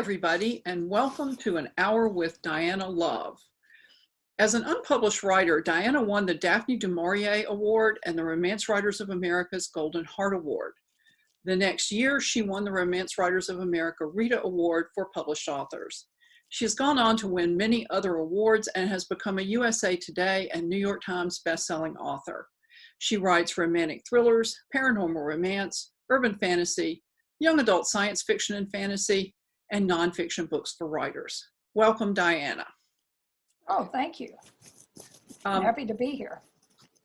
everybody, and welcome to An Hour with Dianna Love. As an unpublished writer, Dianna won the Daphne du Maurier Award and the Romance Writers of America's Golden Heart Award. The next year, she won the Romance Writers of America Rita Award for published authors. She has gone on to win many other awards and has become a USA Today and New York Times bestselling author. She writes romantic thrillers, paranormal romance, urban fantasy, young adult science fiction and fantasy, and nonfiction books for writers. Welcome, Dianna. Oh, thank you. I'm happy to be here.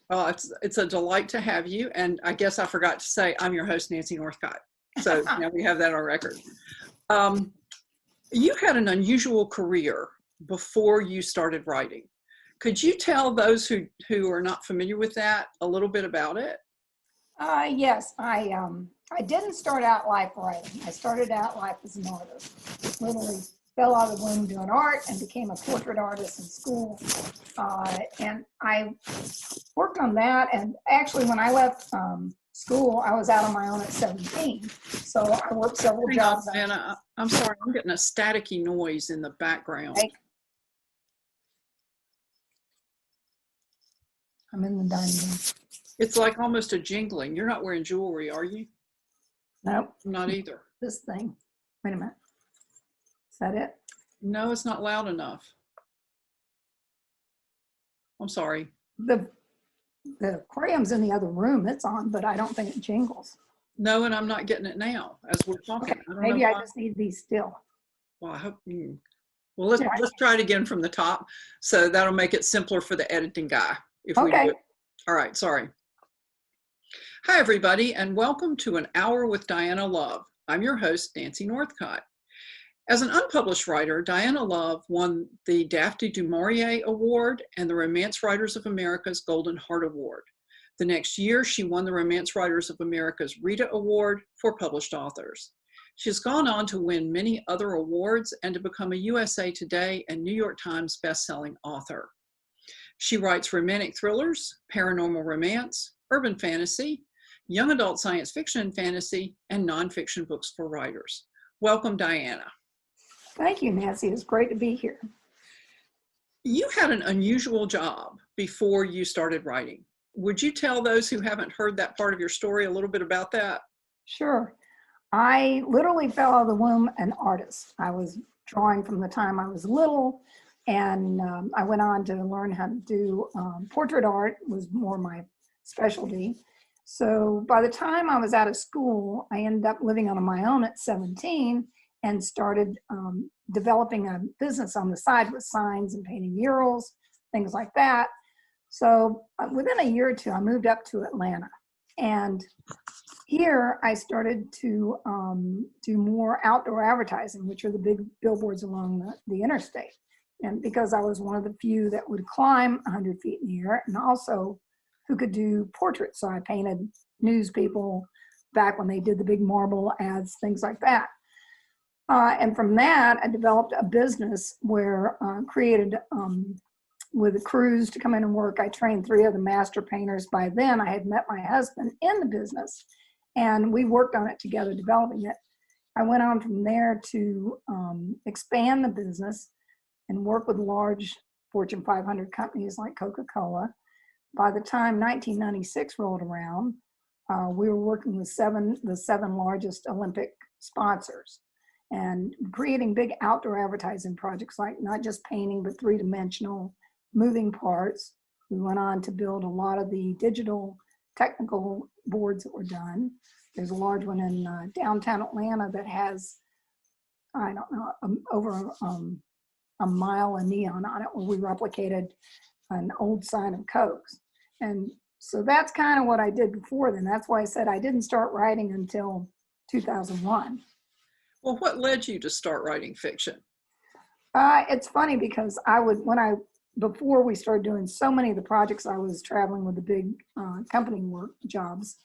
Well, it's a delight to have you. And I guess I forgot to say, I'm your host, Nancy Northcott. So now we have that on record. You had an unusual career before you started writing. Could you tell those who are not familiar with that a little bit about it? Yes, I didn't start out life writing. I started out life as an artist. Literally fell out of the womb doing art and became a portrait artist in school. And I worked on that. And actually, when I left school, I was out on my own at 17. So I worked several jobs. Dianna, I'm sorry, I'm getting a staticky noise in the background. I'm in the dining room. It's like almost a jingling. You're not wearing jewelry, are you? Nope. I'm not either. This thing. Wait a minute. Is that it? No, it's not loud enough. I'm sorry. The aquarium's in the other room. It's on, but I don't think it jingles. No, and I'm not getting it now as we're talking. Okay. Maybe I just need these still. Well, I hope you. Well, let's try it again from the top. So that'll make it simpler for the editing guy. If we do it. All right, sorry. Hi, everybody, and welcome to An Hour with Dianna Love. I'm your host, Nancy Northcott. As an unpublished writer, Dianna Love won the Daphne du Maurier Award and the Romance Writers of America's Golden Heart Award. The next year, she won the Romance Writers of America's Rita Award for published authors. She has gone on to win many other awards and to become a USA Today and New York Times bestselling author. She writes romantic thrillers, paranormal romance, urban fantasy, young adult science fiction and fantasy, and nonfiction books for writers. Welcome, Dianna. Thank you, Nancy. It's great to be here. You had an unusual job before you started writing. Would you tell those who haven't heard that part of your story a little bit about that? Sure. I literally fell out of the womb an artist. I was drawing from the time I was little, and I went on to learn how to do portrait art, was more my specialty. So by the time I was out of school, I ended up living on my own at 17 and started developing a business on the side with signs and painting murals, things like that. So within a year or two, I moved up to Atlanta. And here I started to do more outdoor advertising, which are the big billboards along the interstate. And because I was one of the few that would climb 100 feet in the air and also who could do portraits. So I painted news people back when they did the big marble ads, things like that. And from that, I developed a business where created with a crews to come in and work. I trained 3 of the master painters. By then, I had met my husband in the business, and we worked on it together, developing it. I went on from there to expand the business and work with large Fortune 500 companies like Coca-Cola. By the time 1996 rolled around, we were working with the seven largest Olympic sponsors and creating big outdoor advertising projects, like not just painting, but 3-dimensional moving parts. We went on to build a lot of the digital technical boards that were done. There's a large one in downtown Atlanta that has, I don't know, over a mile of neon on it, where we replicated an old sign of Coke's. And so that's kind of what I did before then. That's why I said I didn't start writing until 2001. Well, what led you to start writing fiction? It's funny because before we started doing so many of the projects, I was traveling with the big company work jobs.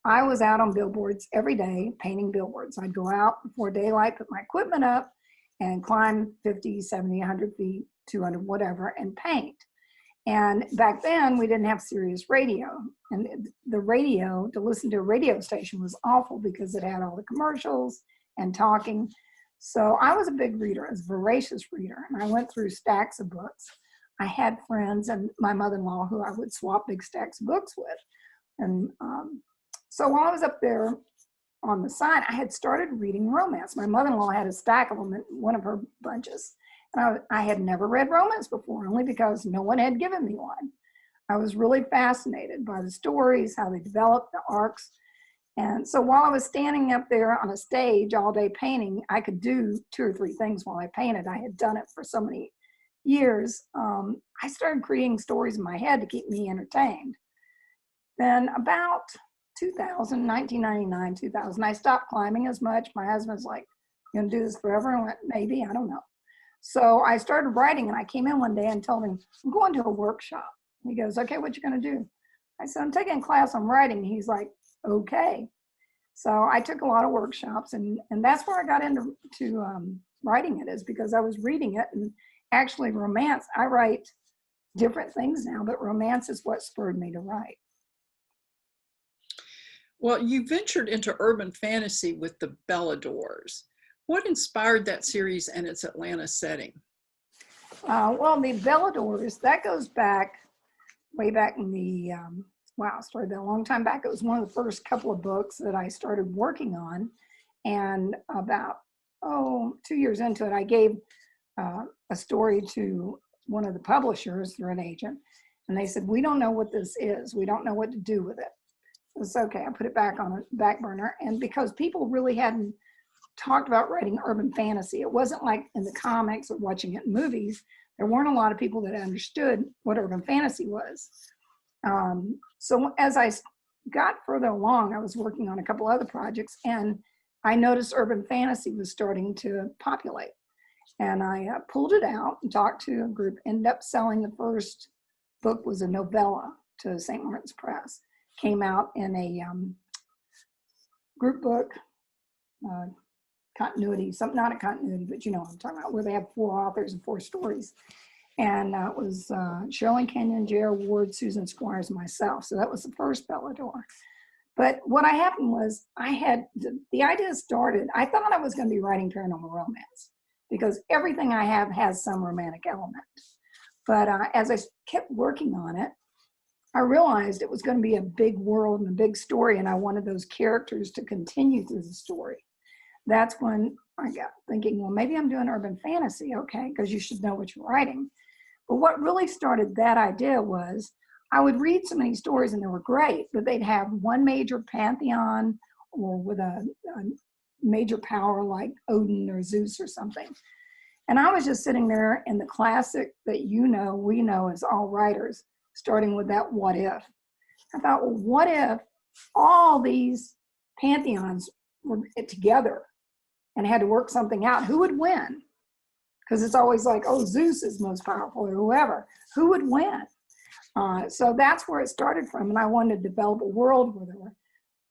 I was out on billboards every day, painting billboards. I'd go out before daylight, put my equipment up, and climb 50, 70, 100 feet, 200, whatever, and paint. And back then, we didn't have Sirius radio. And the radio, to listen to a radio station was awful because it had all the commercials and talking. So I was a big reader, I was a voracious reader, and I went through stacks of books. I had friends and my mother-in-law who I would swap big stacks of books with. And so while I was up there on the side, I had started reading romance. My mother-in-law had a stack of them in one of her bunches. And I had never read romance before, only because no one had given me one. I was really fascinated by the stories, how they developed, the arcs. And so while I was standing up there on a stage all day painting, I could do 2 or 3 things while I painted. I had done it for so many years. I started creating stories in my head to keep me entertained. Then about 1999, 2000, I stopped climbing as much. My husband's like, "You gonna do this forever?" I went, "Maybe, I don't know." So I started writing, and I came in one day and told him, "I'm going to a workshop." He goes, "Okay, what you gonna do?" I said, "I'm taking a class on writing." He's like, "Okay." So I took a lot of workshops, and that's where I got into writing it, is because I was reading it. And actually romance, I write different things now, but romance is what spurred me to write. Well, you ventured into urban fantasy with the Beladors. What inspired that series and its Atlanta setting? Well, the Beladors, that goes back, way back in the, wow, started that a long time back. It was one of the first couple of books that I started working on. And about, 2 years into it, I gave a story to one of the publishers through an agent. And they said, "We don't know what this is. We don't know what to do with it." It's okay. I put it back on a back burner. And because people really hadn't talked about writing urban fantasy, it wasn't like in the comics or watching it in movies. There weren't a lot of people that understood what urban fantasy was. So as I got further along, I was working on a couple other projects, and I noticed urban fantasy was starting to populate. And I pulled it out and talked to a group, ended up selling the first book, was a novella to St. Martin's Press. Came out in a group book, continuity, something, not a continuity, but you know what I'm talking about, where they have 4 authors and 4 stories. And it was Shirley Kenyon, J.R. Ward, Susan Squires, and myself. So that was the first Belador. But what happened was, I had, the idea started, I thought I was going to be writing paranormal romance, because everything I have has some romantic element. But as I kept working on it, I realized it was going to be a big world and a big story, and I wanted those characters to continue through the story. That's when I got thinking, well, maybe I'm doing urban fantasy, okay, because you should know what you're writing. But what really started that idea was, I would read so many stories and they were great, but they'd have one major pantheon or with a major power like Odin or Zeus or something. And I was just sitting there in the classic that we know as all writers, starting with that what if. I thought, well, what if all these pantheons were together and had to work something out? Who would win? Because it's always like, oh, Zeus is most powerful or whoever. Who would win? So that's where it started from. And I wanted to develop a world where there were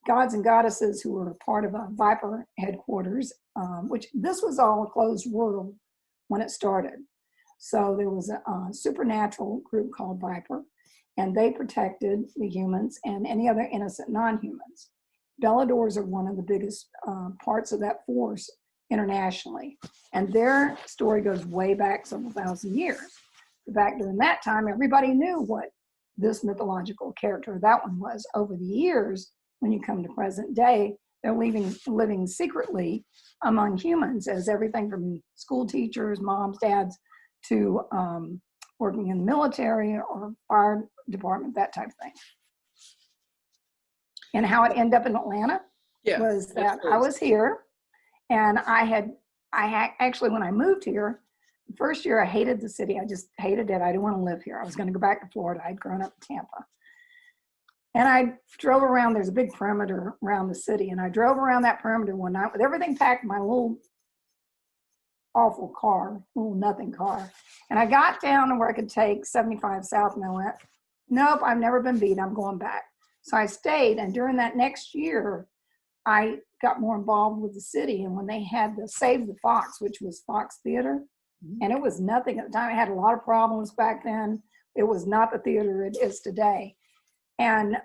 gods and goddesses who were part of a Viper headquarters, which this was all a closed world when it started. So there was a supernatural group called Viper, and they protected the humans and any other innocent non-humans. Beladors are one of the biggest parts of that force internationally. And their story goes way back several thousand years. Back during that time, everybody knew what this mythological character, that one was. Over the years, when you come to present day, they're living secretly among humans as everything from school teachers, moms, dads, to working in the military or fire department, that type of thing. And how it ended up in Atlanta was that I was here, and I actually, when I moved here, the first year I hated the city. I just hated it. I didn't want to live here. I was going to go back to Florida. I'd grown up in Tampa. And I drove around. There's a big perimeter around the city. And I drove around that perimeter one night with everything packed in my little awful car, little nothing car. And I got down to where I could take 75 South, and I went, nope, I've never been beat. I'm going back. So I stayed. And during that next year, I got more involved with the city. And when they had the Save the Fox, which was Fox Theater, and it was nothing at the time. It had a lot of problems back then. It was not the theater it is today. And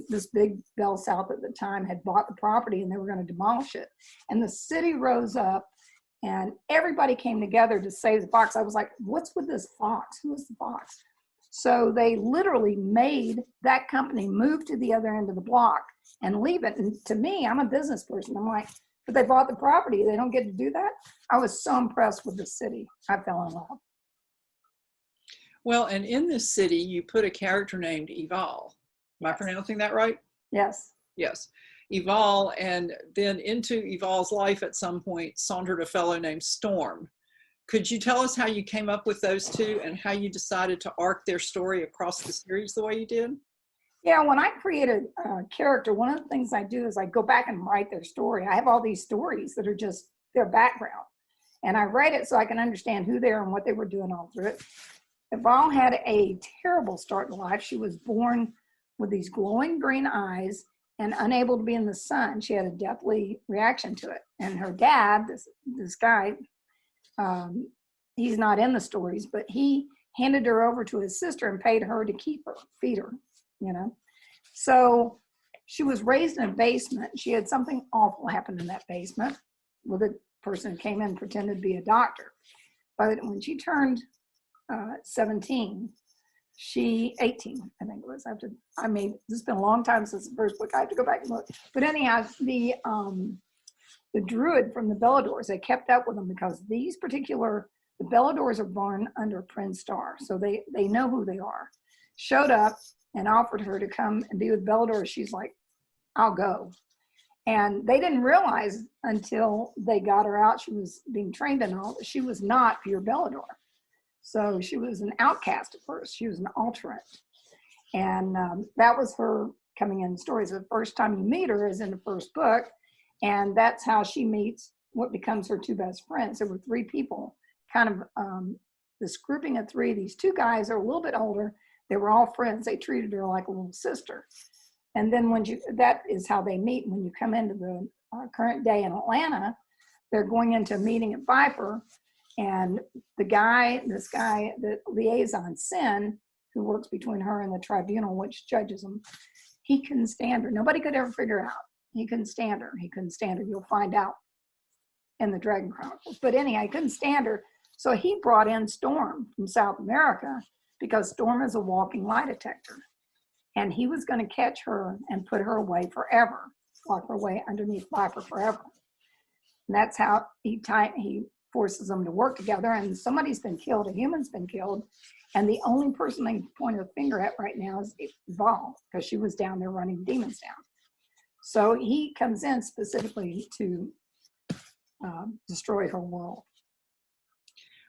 this big Bell South at the time had bought the property, and they were going to demolish it. And the city rose up and everybody came together to save the fox. I was like, what's with this fox? Who is the fox? So they literally made that company move to the other end of the block and leave it. And to me, I'm a business person. I'm like, but they bought the property. They don't get to do that. I was so impressed with the city. I fell in love. Well, and in this city, you put a character named Eval. Am I pronouncing that right? Yes. Yes. Eval, and then into Eval's life at some point sauntered a fellow named Storm. Could you tell us how you came up with those two and how you decided to arc their story across the series the way you did? Yeah, when I create a character, one of the things I do is I go back and write their story. I have all these stories that are just their background. And I write it so I can understand who they are and what they were doing all through it. Eval had a terrible start in life. She was born with these glowing green eyes and unable to be in the sun. She had a deathly reaction to it. And her dad, this guy, he's not in the stories, but he handed her over to his sister and paid her to keep her, feed her, you know. So she was raised in a basement. She had something awful happen in that basement with a person who came in and pretended to be a doctor. But when she turned 17, 18, I think it was. This has been a long time since the first book. I have to go back and look. But anyhow, the druid from the Beladors, they kept up with them because the Beladors are born under Prince Star, so they know who they are. Showed up and offered her to come and be with Belador. She's like, I'll go. And they didn't realize until they got her out, she was being trained and all, that she was not pure Belador. So she was an outcast at first. She was an alternate. And that was her coming in the stories. The first time you meet her is in the first book. And that's how she meets what becomes her two best friends. There were three people, kind of this grouping of three. These two guys are a little bit older. They were all friends. They treated her like a little sister. And then that is how they meet. When you come into the current day in Atlanta, they're going into a meeting at Viper. And this guy, the liaison, Sin, who works between her and the tribunal, which judges them, he couldn't stand her. Nobody could ever figure out. He couldn't stand her. He couldn't stand her. You'll find out in the Dragon Chronicles. But anyhow, he couldn't stand her. So he brought in Storm from South America because Storm is a walking lie detector. And he was going to catch her and put her away forever, lock her away underneath Viper forever. And that's how he forces them to work together. And somebody's been killed, a human's been killed. And the only person they can point her finger at right now is Val, because she was down there running demons down. So he comes in specifically to destroy her world.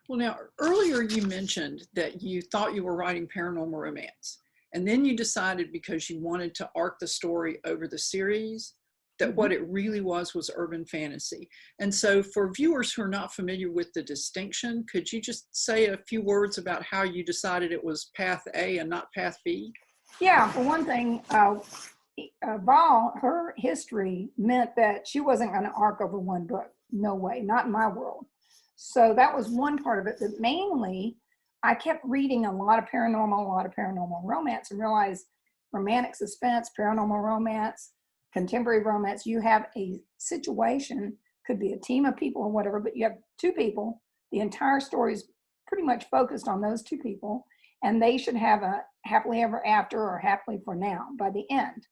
Well, now, earlier you mentioned that you thought you were writing paranormal romance. And then you decided, because you wanted to arc the story over the series, that what it really was urban fantasy. And so for viewers who are not familiar with the distinction, could you just say a few words about how you decided it was path A and not path B? Yeah, for one thing, Val, her history meant that she wasn't going to arc over one book. No way, not in my world. So that was one part of it. But mainly, I kept reading a lot of paranormal romance, and realized romantic suspense, paranormal romance, contemporary romance, you have a situation, could be a team of people or whatever, but you have two people. The entire story is pretty much focused on those two people, and they should have a happily ever after or happily for now by the end.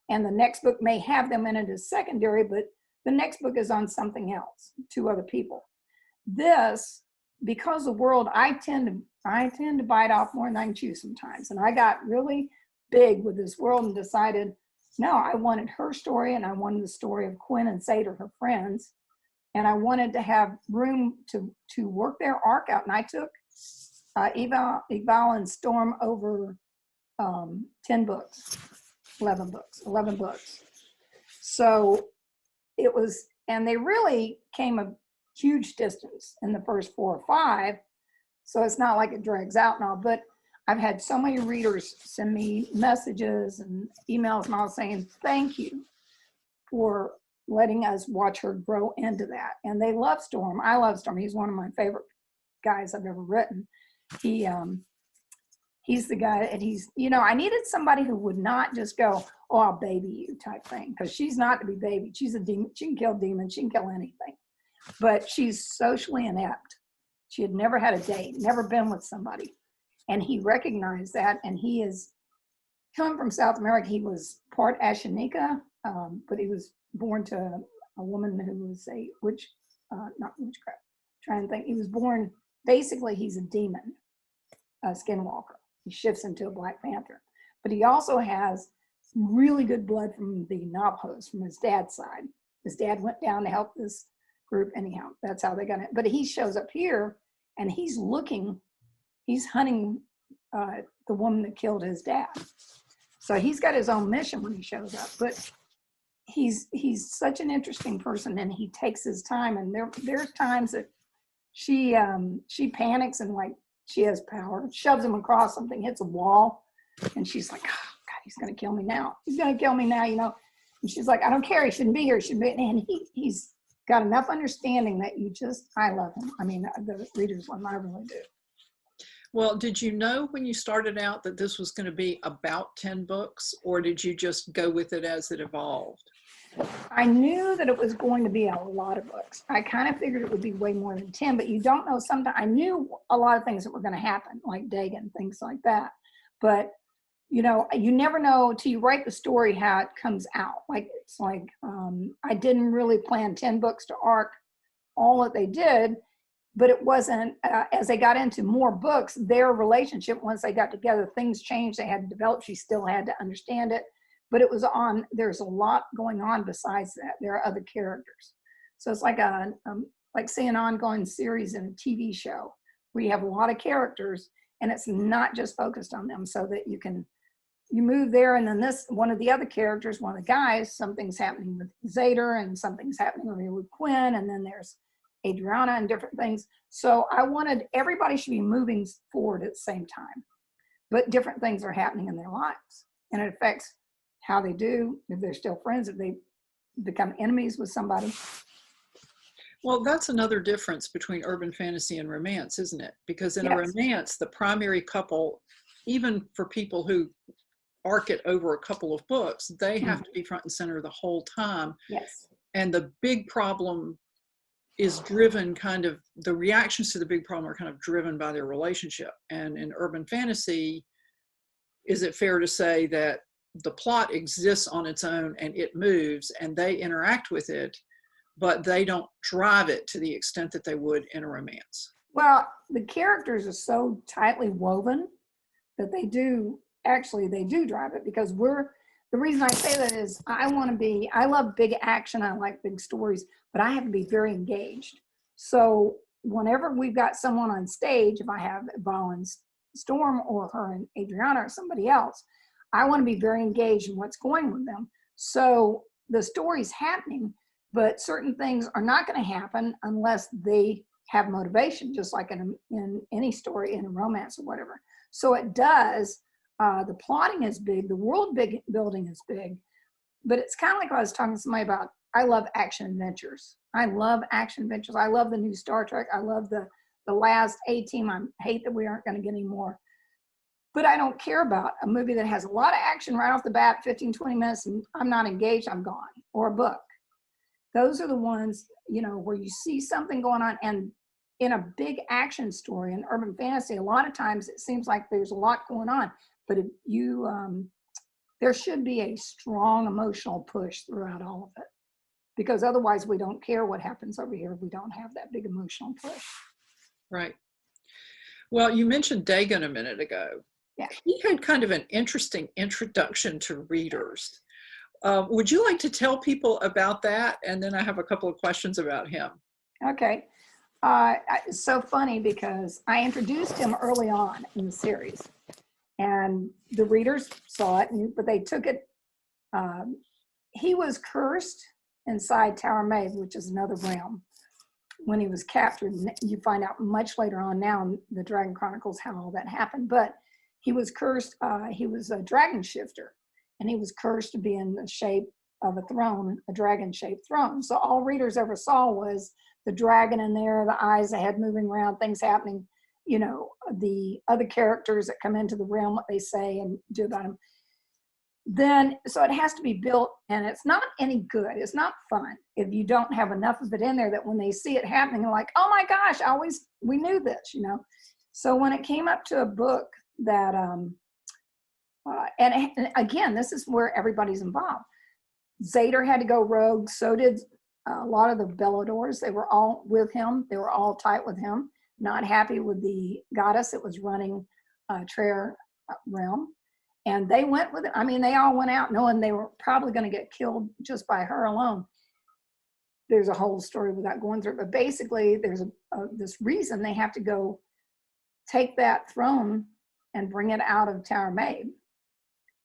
And the next book may have them in it as secondary, but the next book is on something else, two other people. This, because the world, I tend to bite off more than I can chew sometimes. And I got really big with this world and decided, no, I wanted her story, and I wanted the story of Quinn and Seder, her friends. And I wanted to have room to work their arc out. And I took Eval and Storm over 10 books, 11 books. So it was, and they really came a huge distance in the first 4 or 5. So it's not like it drags out and all, but I've had so many readers send me messages and emails and all saying, thank you for letting us watch her grow into that. And they love Storm. I love Storm. He's one of my favorite guys I've ever written. He's the guy that I needed somebody who would not just go, oh, I'll baby you type thing, because she's not to be babied. She's a demon. She can kill demons. She can kill anything. but she's socially inept. She had never had a date, never been with somebody. And he recognized that, and he is coming from South America. He was part Ashanika, but he was born to a woman who was a not witchcraft, trying to think. He was born, basically, he's a demon, a skinwalker. He shifts into a Black Panther. But he also has really good blood from the Navajos, from his dad's side. His dad went down to help this group. Anyhow, that's how they got it. But he shows up here, and he's hunting the woman that killed his dad. So he's got his own mission when he shows up. But he's such an interesting person, and he takes his time. And there's times that she panics and like she has power, shoves him across something, hits a wall, and she's like, oh God, he's gonna kill me now. He's gonna kill me now, you know. And she's like, I don't care, he shouldn't be here, he shouldn't be. And he's got enough understanding that I love him. I mean, the readers love him, I really do. Well, did you know when you started out that this was going to be about 10 books, or did you just go with it as it evolved? I knew that it was going to be a lot of books. I kind of figured it would be way more than 10, but you don't know. Sometimes I knew a lot of things that were going to happen, like Dagon, things like that. But, you know, you never know till you write the story how it comes out. Like, it's like, I didn't really plan 10 books to arc all that they did, but it wasn't, as they got into more books, their relationship, once they got together, things changed. They had to develop. She still had to understand it. But it was there's a lot going on besides that. There are other characters. So it's like like say an ongoing series in a TV show where you have a lot of characters and it's not just focused on them, so that you move there, and then one of the other characters, one of the guys, something's happening with Zader and something's happening over here with Quinn, and then there's Adriana and different things. So I wanted everybody should be moving forward at the same time, but different things are happening in their lives, and it affects how they do, if they're still friends, if they become enemies with somebody. Well, that's another difference between urban fantasy and romance, isn't it? Because in a romance, the primary couple, even for people who arc it over a couple of books, they have to be front and center the whole time. Yes. And the big problem is driven the reactions to the big problem are kind of driven by their relationship. And in urban fantasy, is it fair to say that the plot exists on its own and it moves and they interact with it, but they don't drive it to the extent that they would in a romance? Well, the characters are so tightly woven that they do drive it, because the reason I say that is I love big action, I like big stories, but I have to be very engaged. So whenever we've got someone on stage, if I have Val and Storm or her and Adriana or somebody else, I want to be very engaged in what's going with them. So the story's happening, but certain things are not going to happen unless they have motivation, just like in any story, in a romance or whatever. So it does. The plotting is big. The world building is big. But it's kind of like what I was talking to somebody about. I love action adventures. I love action adventures. I love the new Star Trek. I love the last A-Team. I hate that we aren't going to get any more. But I don't care about a movie that has a lot of action right off the bat, 15, 20 minutes, and I'm not engaged, I'm gone. Or a book. Those are the ones, you know, where you see something going on. And in a big action story, in urban fantasy, a lot of times it seems like there's a lot going on. But if there should be a strong emotional push throughout all of it. Because otherwise we don't care what happens over here if we don't have that big emotional push. Right. Well, you mentioned Dagon a minute ago. Yeah. He had kind of an interesting introduction to readers. Would you like to tell people about that? And then I have a couple of questions about him. Okay. It's so funny because I introduced him early on in the series. And the readers saw it, but they took it. He was cursed inside Tower Maeve, which is another realm, when he was captured. You find out much later on now in the Dragon Chronicles how all that happened. But he was cursed. He was a dragon shifter, and he was cursed to be in the shape of a throne, a dragon-shaped throne. So all readers ever saw was the dragon in there, the eyes, the head moving around, things happening. You know, the other characters that come into the realm, what they say and do about him. then, so it has to be built, and it's not any good. It's not fun if you don't have enough of it in there that when they see it happening, they're like, oh my gosh, we knew this, you know? So when it came up to a book that, and again, this is where everybody's involved. Zader had to go rogue. So did a lot of the Beladors. They were all with him. They were all tight with him, not happy with the goddess that was running Traer realm. And they went with it. I mean, they all went out knowing they were probably going to get killed just by her alone. There's a whole story without going through it. But basically, there's this reason they have to go take that throne and bring it out of Tower Maid.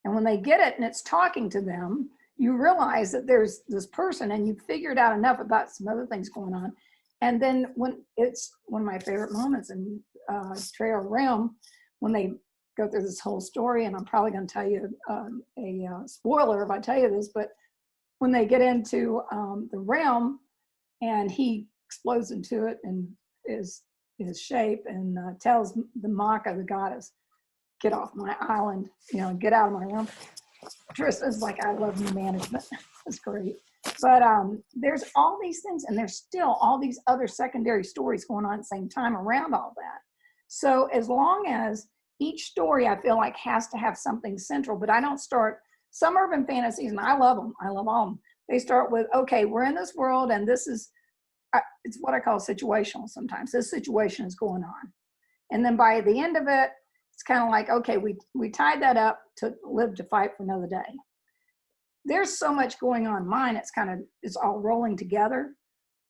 And when they get it and it's talking to them, you realize that there's this person, and you've figured out enough about some other things going on. And then when it's one of my favorite moments in Traer realm, when they go through this whole story, and I'm probably going to tell you a spoiler if I tell you this, but when they get into the realm and he explodes into it and his shape and tells the Maka, the goddess, get off my island, you know, get out of my realm. Tristan's like, I love new management. It's great. But there's all these things, and there's still all these other secondary stories going on at the same time around all that. So as long as each story, I feel like, has to have something central, but I don't start, some urban fantasies, and I love them, I love all of them. They start with, okay, we're in this world, and this is, it's what I call situational sometimes. This situation is going on. And then by the end of it, it's kind of like, okay, we tied that up to live to fight for another day. There's so much going on in mine, it's all rolling together.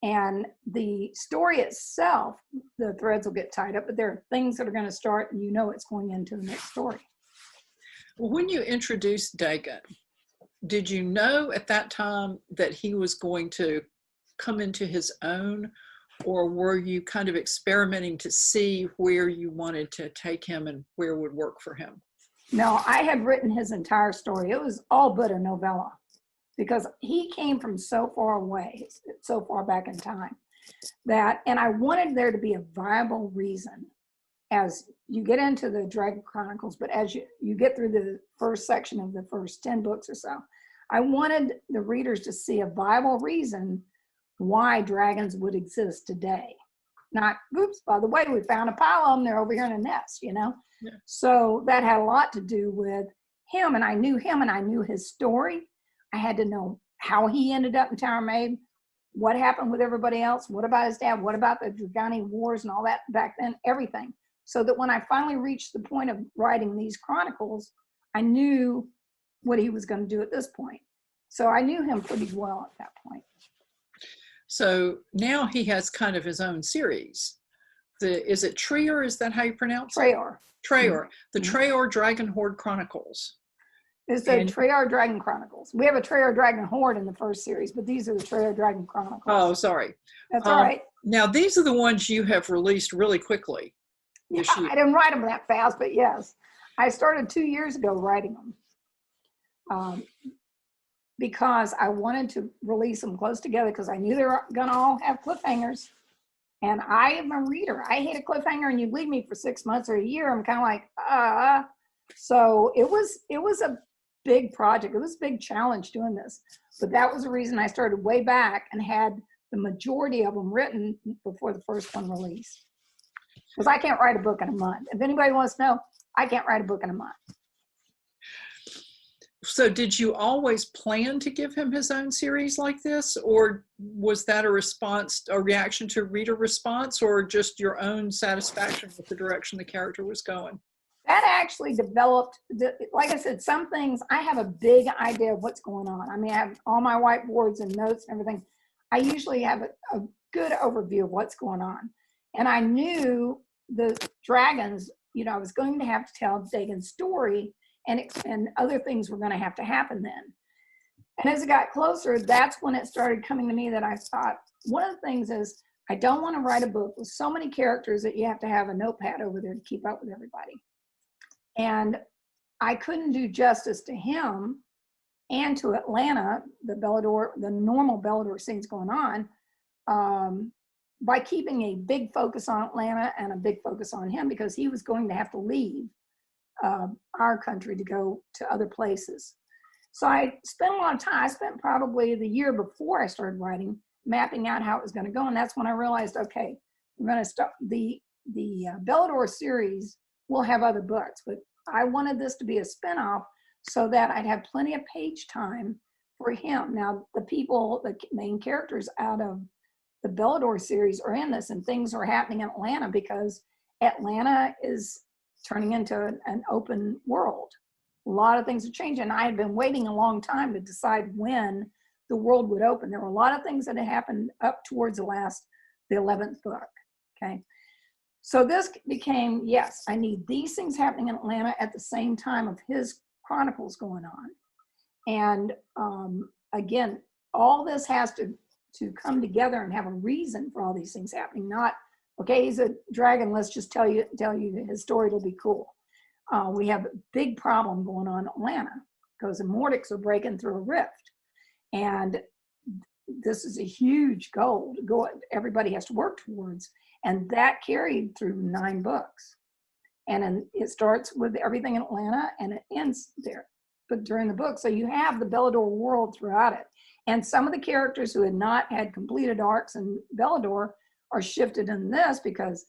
And the story itself, the threads will get tied up, but there are things that are going to start, and you know it's going into the next story. Well, when you introduced Dagon, did you know at that time that he was going to come into his own, or were you kind of experimenting to see where you wanted to take him and where would work for him? No, I had written his entire story. It was all but a novella, because he came from so far away, so far back in time, that, and I wanted there to be a viable reason as you get into the Dragon Chronicles, but as you get through the first section of the first 10 books or so, I wanted the readers to see a viable reason why dragons would exist today. Not, oops, by the way, we found a pile of them, they're over here in a nest, you know? Yeah. So that had a lot to do with him, and I knew him, and I knew his story. I had to know how he ended up in Tower Maid, what happened with everybody else, what about his dad, what about the Dragani Wars and all that back then, everything. So that when I finally reached the point of writing these chronicles, I knew what he was going to do at this point. So I knew him pretty well at that point. So now he has kind of his own series. Is it Traer? Is that how you pronounce it? Traer. Traer. The Traer Dragon Horde Chronicles. It's the Traer Dragon Chronicles. We have a Traer Dragon Horde in the first series, but these are the Traer Dragon Chronicles. Oh, sorry. That's all right. Now, these are the ones you have released really quickly. Yeah, I didn't write them that fast, but yes. I started 2 years ago writing them because I wanted to release them close together because I knew they were going to all have cliffhangers. And I am a reader. I hate a cliffhanger and you leave me for 6 months or a year. I'm kind of like, So it was a big project. It was a big challenge doing this. But that was the reason I started way back and had the majority of them written before the first one released. Because I can't write a book in a month. If anybody wants to know, I can't write a book in a month. So did you always plan to give him his own series like this? Or was that a reaction to reader response, or just your own satisfaction with the direction the character was going? That actually developed, like I said, some things, I have a big idea of what's going on. I mean, I have all my whiteboards and notes and everything. I usually have a good overview of what's going on. And I knew the dragons, you know, I was going to have to tell Dagon's story, and other things were going to have to happen then. And as it got closer, that's when it started coming to me that I thought, one of the things is, I don't want to write a book with so many characters that you have to have a notepad over there to keep up with everybody. And I couldn't do justice to him and to Atlanta, the Belador, the normal Belador scenes going on, by keeping a big focus on Atlanta and a big focus on him, because he was going to have to leave our country to go to other places. So I spent a lot of time. I spent probably the year before I started writing, mapping out how it was going to go. And that's when I realized, okay, we're going to start the Belador series will have other books, but I wanted this to be a spinoff so that I'd have plenty of page time for him. Now, the main characters out of the Belador series are in this, and things are happening in Atlanta because Atlanta is turning into an open world. A lot of things are changing. And I had been waiting a long time to decide when the world would open. There were a lot of things that had happened up towards the 11th book, okay? So this became, yes, I need these things happening in Atlanta at the same time of his chronicles going on. And again, all this has to come together and have a reason for all these things happening. Not, okay, he's a dragon, let's just tell you his story, it'll be cool. We have a big problem going on in Atlanta because the Mordics are breaking through a rift. And this is a huge goal to go, everybody has to work towards. And that carried through 9 books. And then it starts with everything in Atlanta and it ends there. But during the book, so you have the Belador world throughout it. And some of the characters who had not had completed arcs in Belador are shifted in this because,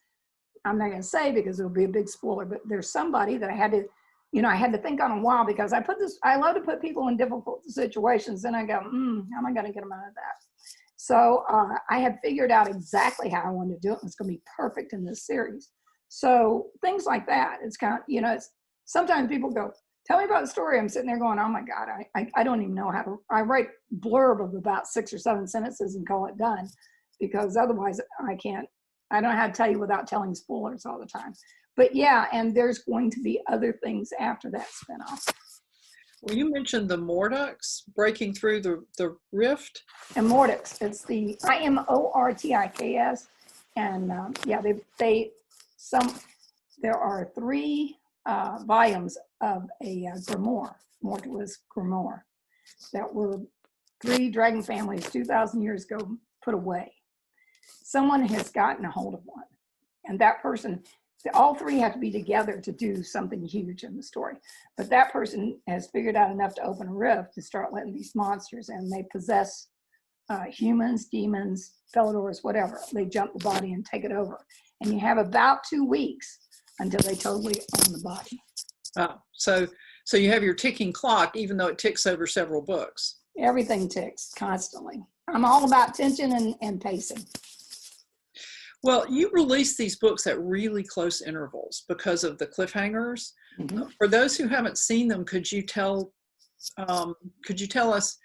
I'm not going to say because it'll be a big spoiler, but there's somebody that I had to think on a while because I love to put people in difficult situations. Then I go, how am I going to get them out of that? So I had figured out exactly how I wanted to do it. It's going to be perfect in this series. So things like that, it's kind of, it's sometimes people go, tell me about the story. I'm sitting there going, oh my God, I don't even know how to, I write blurb of about 6 or 7 sentences and call it done because otherwise I don't know how to tell you without telling spoilers all the time. But yeah, and there's going to be other things after that spinoff. Well, you mentioned the Morducks breaking through the rift. And Mortix, it's the IMORTIKS. And yeah, there are 3 volumes of a grimoire, Mortuus grimoire, that were 3 dragon families 2,000 years ago put away. Someone has gotten a hold of one, and that person, all 3 have to be together to do something huge in the story. But that person has figured out enough to open a rift to start letting these monsters in. They possess humans, demons, Beladors, whatever. They jump the body and take it over. And you have about 2 weeks until they totally own the body. Oh, so you have your ticking clock, even though it ticks over several books. Everything ticks constantly. I'm all about tension and pacing. Well, you release these books at really close intervals because of the cliffhangers. Mm-hmm. For those who haven't seen them, could you tell us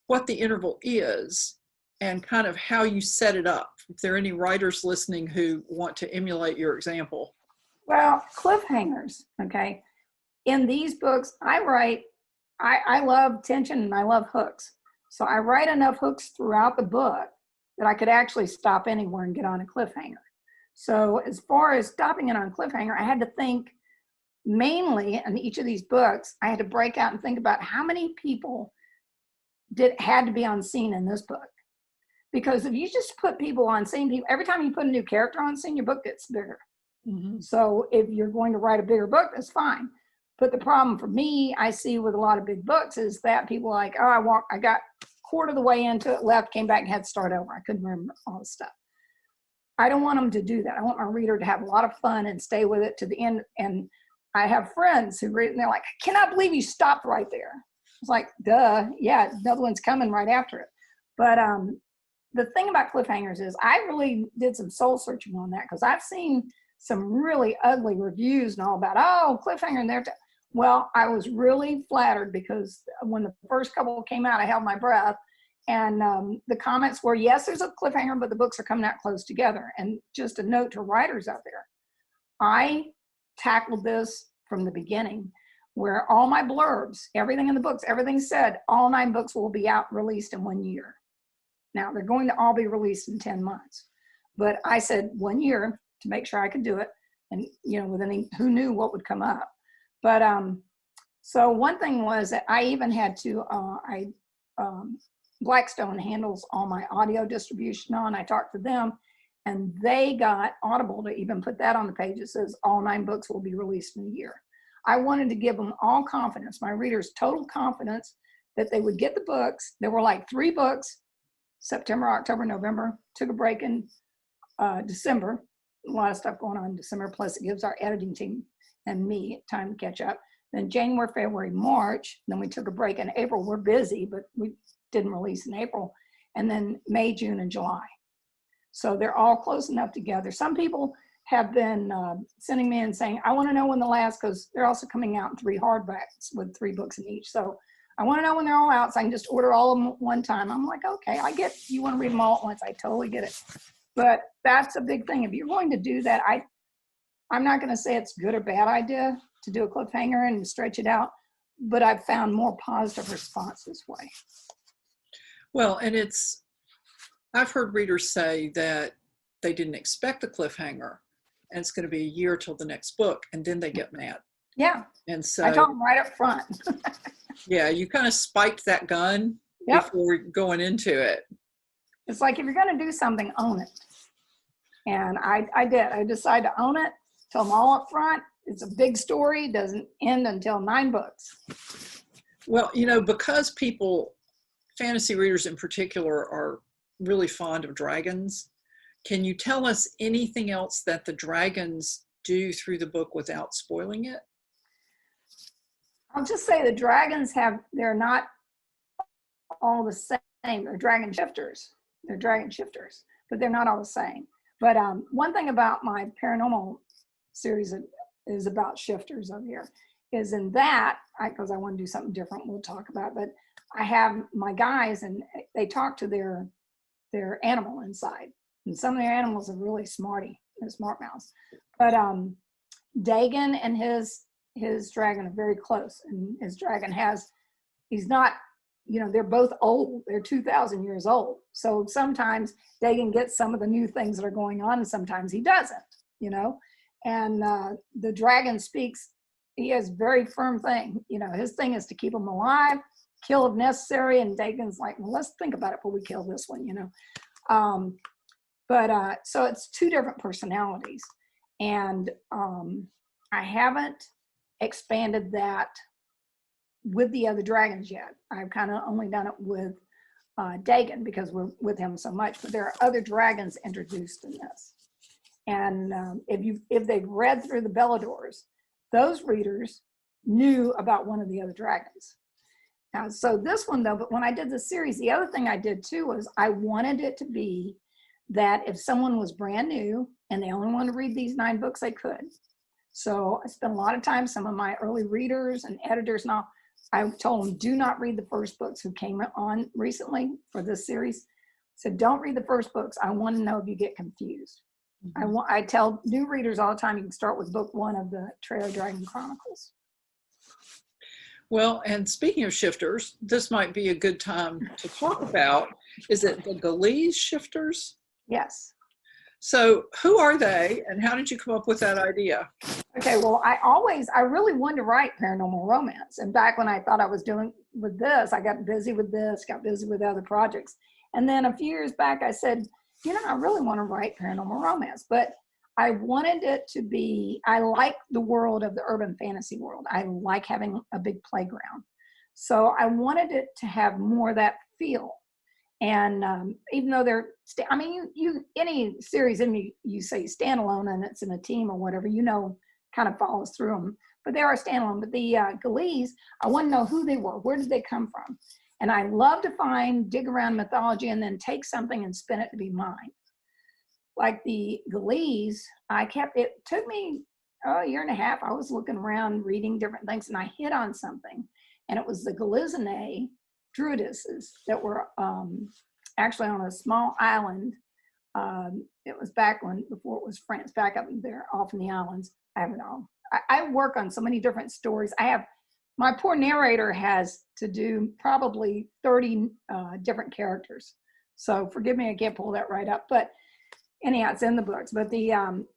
what the interval is and kind of how you set it up? If there are any writers listening who want to emulate your example. Well, cliffhangers, okay. In these books, I love tension and I love hooks. So I write enough hooks throughout the book that I could actually stop anywhere and get on a cliffhanger. So as far as stopping it on a cliffhanger, I had to think mainly in each of these books, I had to break out and think about how many people had to be on scene in this book. Because if you just put people on scene, every time you put a new character on scene, your book gets bigger. Mm-hmm. So if you're going to write a bigger book, that's fine. But the problem for me, I see with a lot of big books is that people are like, oh, I got quarter of the way into it, left, came back and had to start over. I couldn't remember all the stuff. I don't want them to do that. I want my reader to have a lot of fun and stay with it to the end. And I have friends who read and they're like, I cannot believe you stopped right there. It's like, duh, yeah, another one's coming right after it. But the thing about cliffhangers is I really did some soul searching on that because I've seen some really ugly reviews and all about, oh, cliffhanger in there. Well, I was really flattered because when the first couple came out, I held my breath. And the comments were, yes, there's a cliffhanger, but the books are coming out close together. And just a note to writers out there, I tackled this from the beginning where all my blurbs, everything in the books, everything said, all 9 books will be out released in 1 year. Now, they're going to all be released in 10 months. But I said 1 year to make sure I could do it. And, who knew what would come up. But so one thing was that I even had to, Blackstone handles all my audio distribution on. I talked to them and they got Audible to even put that on the page. It says all 9 books will be released in a year. I wanted to give them all confidence, my readers total confidence that they would get the books. There were like 3 books, September, October, November, took a break in December. A lot of stuff going on in December, plus it gives our editing team and me time to catch up. Then January, February, March, then we took a break in April. We're busy, but we didn't release in April. And then May, June, and July. So they're all close enough together. Some people have been sending me and saying, I want to know when the last, because they're also coming out in 3 hardbacks with 3 books in each. So I want to know when they're all out so I can just order all of them at one time. I'm like, okay, I get you want to read them all at once. I totally get it. But that's a big thing. If you're going to do that, I'm not going to say it's good or bad idea to do a cliffhanger and stretch it out, but I've found more positive response this way. Well, and I've heard readers say that they didn't expect the cliffhanger and it's going to be a year till the next book, and then they get mad. Yeah. And so I told them right up front. yeah, you kind of spiked that gun before going into it. It's like, if you're going to do something, own it. And I did. I decided to own it, tell them all up front. It's a big story, doesn't end until 9 books. Well, you know, because fantasy readers in particular, are really fond of dragons, can you tell us anything else that the dragons do through the book without spoiling it? I'll just say the dragons they're not all the same. They're dragon shifters. They're dragon shifters, but they're not all the same. But one thing about my paranormal series that is about shifters over here is in that, because I want to do something different, we'll talk about, but I have my guys and they talk to their animal inside. And some of their animals are really smarty. They're smart mouths. But Dagon and his dragon are very close. And his dragon he's not, you know, they're both old. They're 2,000 years old. So sometimes Dagon gets some of the new things that are going on and sometimes he doesn't, you know. And the dragon speaks, he has very firm thing. You know, his thing is to keep them alive, kill if necessary. And Dagon's like, well, let's think about it before we kill this one, you know. So it's 2 different personalities. And I haven't expanded that with the other dragons yet. I've kind of only done it with Dagon because we're with him so much, but there are other dragons introduced in this. And if they've read through the Beladors, those readers knew about one of the other dragons. Now, so this one though, but when I did the series, the other thing I did too was I wanted it to be that if someone was brand new and they only wanted to read these 9 books, they could. So I spent a lot of time, some of my early readers and editors and all, I told them, do not read the first books who came on recently for this series. So don't read the first books. I want to know if you get confused. Mm-hmm. I tell new readers all the time, you can start with book 1 of the Trail Dragon Chronicles. Well, and speaking of shifters, this might be a good time to talk about, is it the Galese shifters? Yes. So who are they and how did you come up with that idea? Okay, well, I really wanted to write paranormal romance. And back when I thought I was doing with this, I got busy with this, got busy with other projects. And then a few years back, I said, you know, I really want to write paranormal romance, but I wanted it to be, I like the world of the urban fantasy world. I like having a big playground. So I wanted it to have more of that feel. And even though any series in you say standalone and it's in a team or whatever, you know, kind of follows through them, but they are standalone. But the Galese, I want to know who they were. Where did they come from? And I love to dig around mythology and then take something and spin it to be mine. Like the Galese, it took me a year and a half. I was looking around, reading different things, and I hit on something. And it was the Galizinae Druidesses that were actually on a small island. It was before it was France, back up there off in the islands. I have it all. I work on so many different stories. My poor narrator has to do probably 30 different characters. So forgive me, I can't pull that right up. But anyhow, it's in the books. But the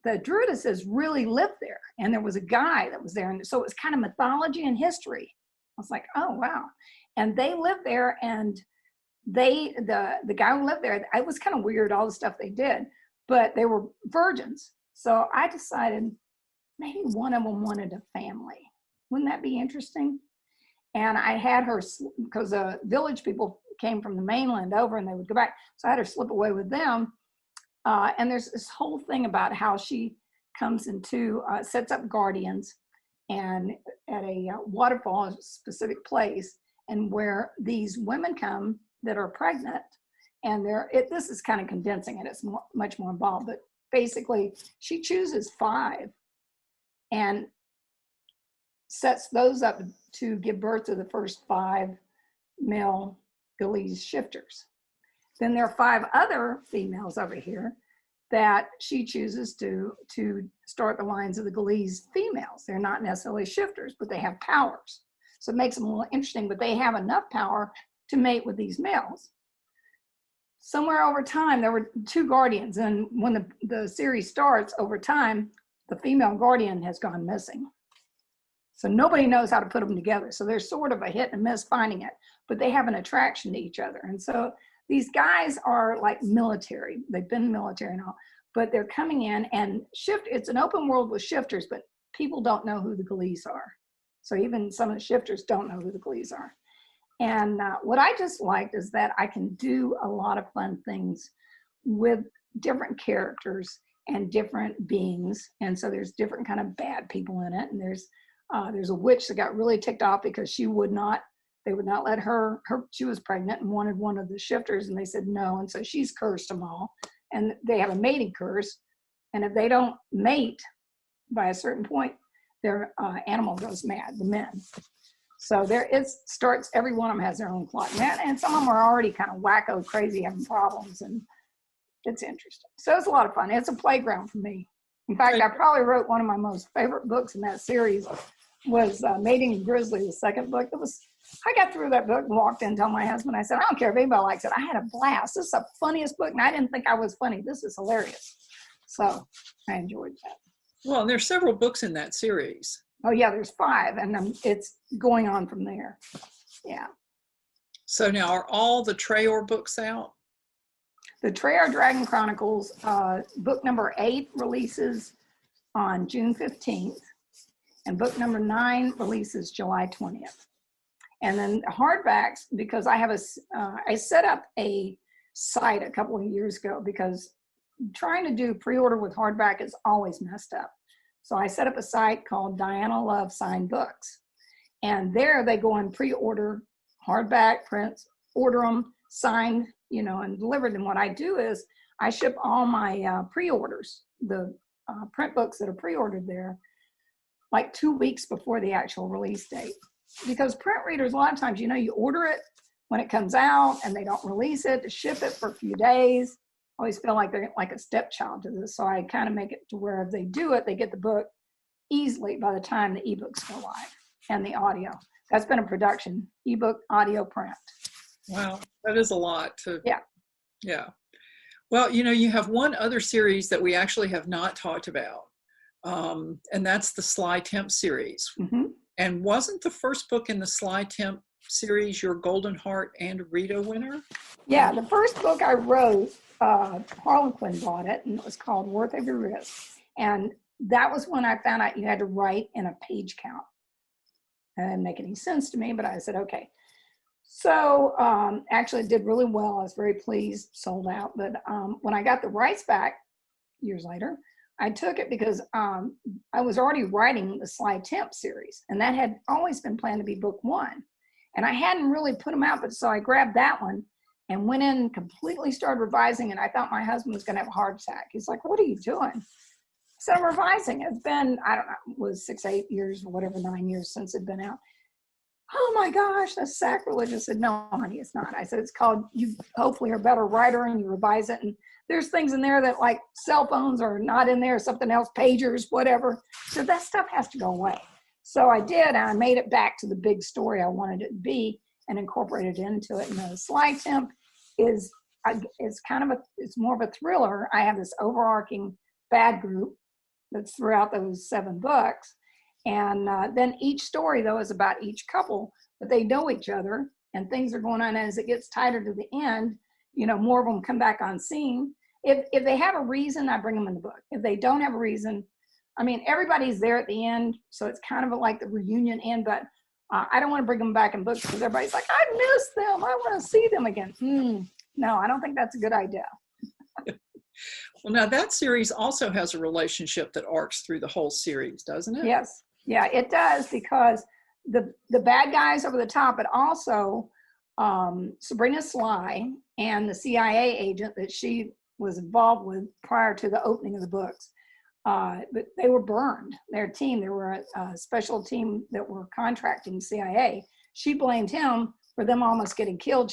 Druidesses really lived there. And there was a guy that was there. And so it was kind of mythology and history. I was like, oh, wow. And they lived there. And the guy who lived there, it was kind of weird, all the stuff they did. But they were virgins. So I decided maybe one of them wanted a family. Wouldn't that be interesting? And I had her, because the village people came from the mainland over and they would go back. So I had her slip away with them. And there's this whole thing about how she comes into, sets up guardians and at a waterfall, a specific place, and where these women come that are pregnant. And this is kind of condensing it. It's much more involved, but basically she chooses 5 and sets those up to give birth to the first 5 male Galese shifters. Then there are 5 other females over here that she chooses to start the lines of the Galese females. They're not necessarily shifters, but they have powers. So it makes them a little interesting, but they have enough power to mate with these males. Somewhere over time, there were 2 guardians, and when the series starts, over time, the female guardian has gone missing. So nobody knows how to put them together. So there's sort of a hit and miss finding it, but they have an attraction to each other. And so these guys are like military. They've been military and all, but they're coming in and it's an open world with shifters, but people don't know who the Galese are. So even some of the shifters don't know who the Galese are. And what I just liked is that I can do a lot of fun things with different characters and different beings. And so there's different kind of bad people in it. And there's a witch that got really ticked off because they would not let her, she was pregnant and wanted one of the shifters, and they said no. And so she's cursed them all. And they have a mating curse. And if they don't mate by a certain point, their animal goes mad, the men. So every one of them has their own plot. And some of them are already kind of wacko, crazy, having problems. And it's interesting. So it's a lot of fun. It's a playground for me. In fact, I probably wrote one of my most favorite books in that series was Mating Grizzly, the second book. I got through that book and walked in and told my husband, I said, I don't care if anybody likes it. I had a blast. This is the funniest book. And I didn't think I was funny. This is hilarious. So I enjoyed that. Well, there's several books in that series. Oh, yeah, there's 5. And it's going on from there. Yeah. So now are all the Traor books out? The Traor Dragon Chronicles, book number 8 releases on June 15th. And book number 9 releases July 20th. And then hardbacks, because I set up a site a couple of years ago because trying to do pre-order with hardback is always messed up. So I set up a site called Dianna Love Signed Books. And there they go and pre-order hardback prints, order them, signed, and delivered. And what I do is I ship all my pre-orders, the print books that are pre-ordered there, like 2 weeks before the actual release date. Because print readers, a lot of times, you order it when it comes out and they don't release it to ship it for a few days. I always feel like they're like a stepchild to this. So I kind of make it to where if they do it, they get the book easily by the time the ebooks go live and the audio. That's been a production, ebook, audio, print. Wow, that is a lot. Yeah. Well, you have one other series that we actually have not talked about, and that's the Sly Temp series. Mm-hmm. And wasn't the first book in the Sly Temp series your Golden Heart and Rita winner? Yeah, the first book I wrote, Harlequin bought it, and it was called Worth Every Risk. And that was when I found out you had to write in a page count. It didn't make any sense to me, but I said, okay. So actually it did really well. I was very pleased, sold out. But when I got the rights back years later, I took it because I was already writing the Sly Temp series, and that had always been planned to be book 1. And I hadn't really put them out, but so I grabbed that one and went in and completely started revising, and I thought my husband was going to have a heart attack. He's like, what are you doing? So I'm revising. It's been, I don't know, it was 6, 8 years or whatever, 9 years since it'd been out. Oh my gosh, that's sacrilegious. I said, no, honey, it's not. I said, it's called, you hopefully are a better writer and you revise it. And there's things in there that like cell phones are not in there, something else, pagers, whatever. So that stuff has to go away. So I did, and I made it back to the big story I wanted it to be and incorporated into it. And the Sly Temp is it's more of a thriller. I have this overarching bad group that's throughout those 7 books. And then each story, though, is about each couple, but they know each other and things are going on. And as it gets tighter to the end, more of them come back on scene. If they have a reason, I bring them in the book. If they don't have a reason, I mean, everybody's there at the end, so it's kind of like the reunion end, but I don't want to bring them back in books because everybody's like, I miss them. I want to see them again. No, I don't think that's a good idea. Well, now that series also has a relationship that arcs through the whole series, doesn't it? Yes. Yeah, it does, because the bad guys over the top, but also Sabrina Sly and the CIA agent that she was involved with prior to the opening of the books. But they were burned. Their team, there were a special team that were contracting CIA. She blamed him for them almost getting killed.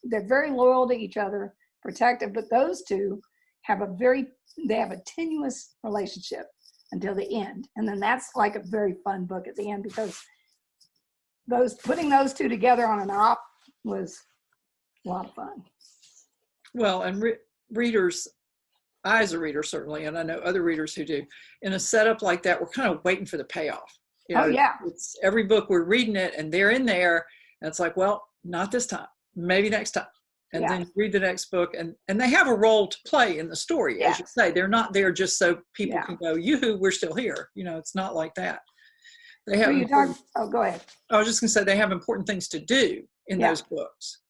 They're very loyal to each other, protective, but those two have they have a tenuous relationship until the end. And then that's like a very fun book at the end, because putting those two together on an op was a lot of fun. Well, and readers, I as a reader certainly, and I know other readers who do, in a setup like that, we're kind of waiting for the payoff. Oh yeah. It's every book we're reading it and they're in there and it's like, well, not this time, maybe next time. And then you read the next book and they have a role to play in the story. As you say, they're not there just so people can go, yoo-hoo, we're still here. It's not like that. They have go ahead. I was just gonna say they have important things to do in those books.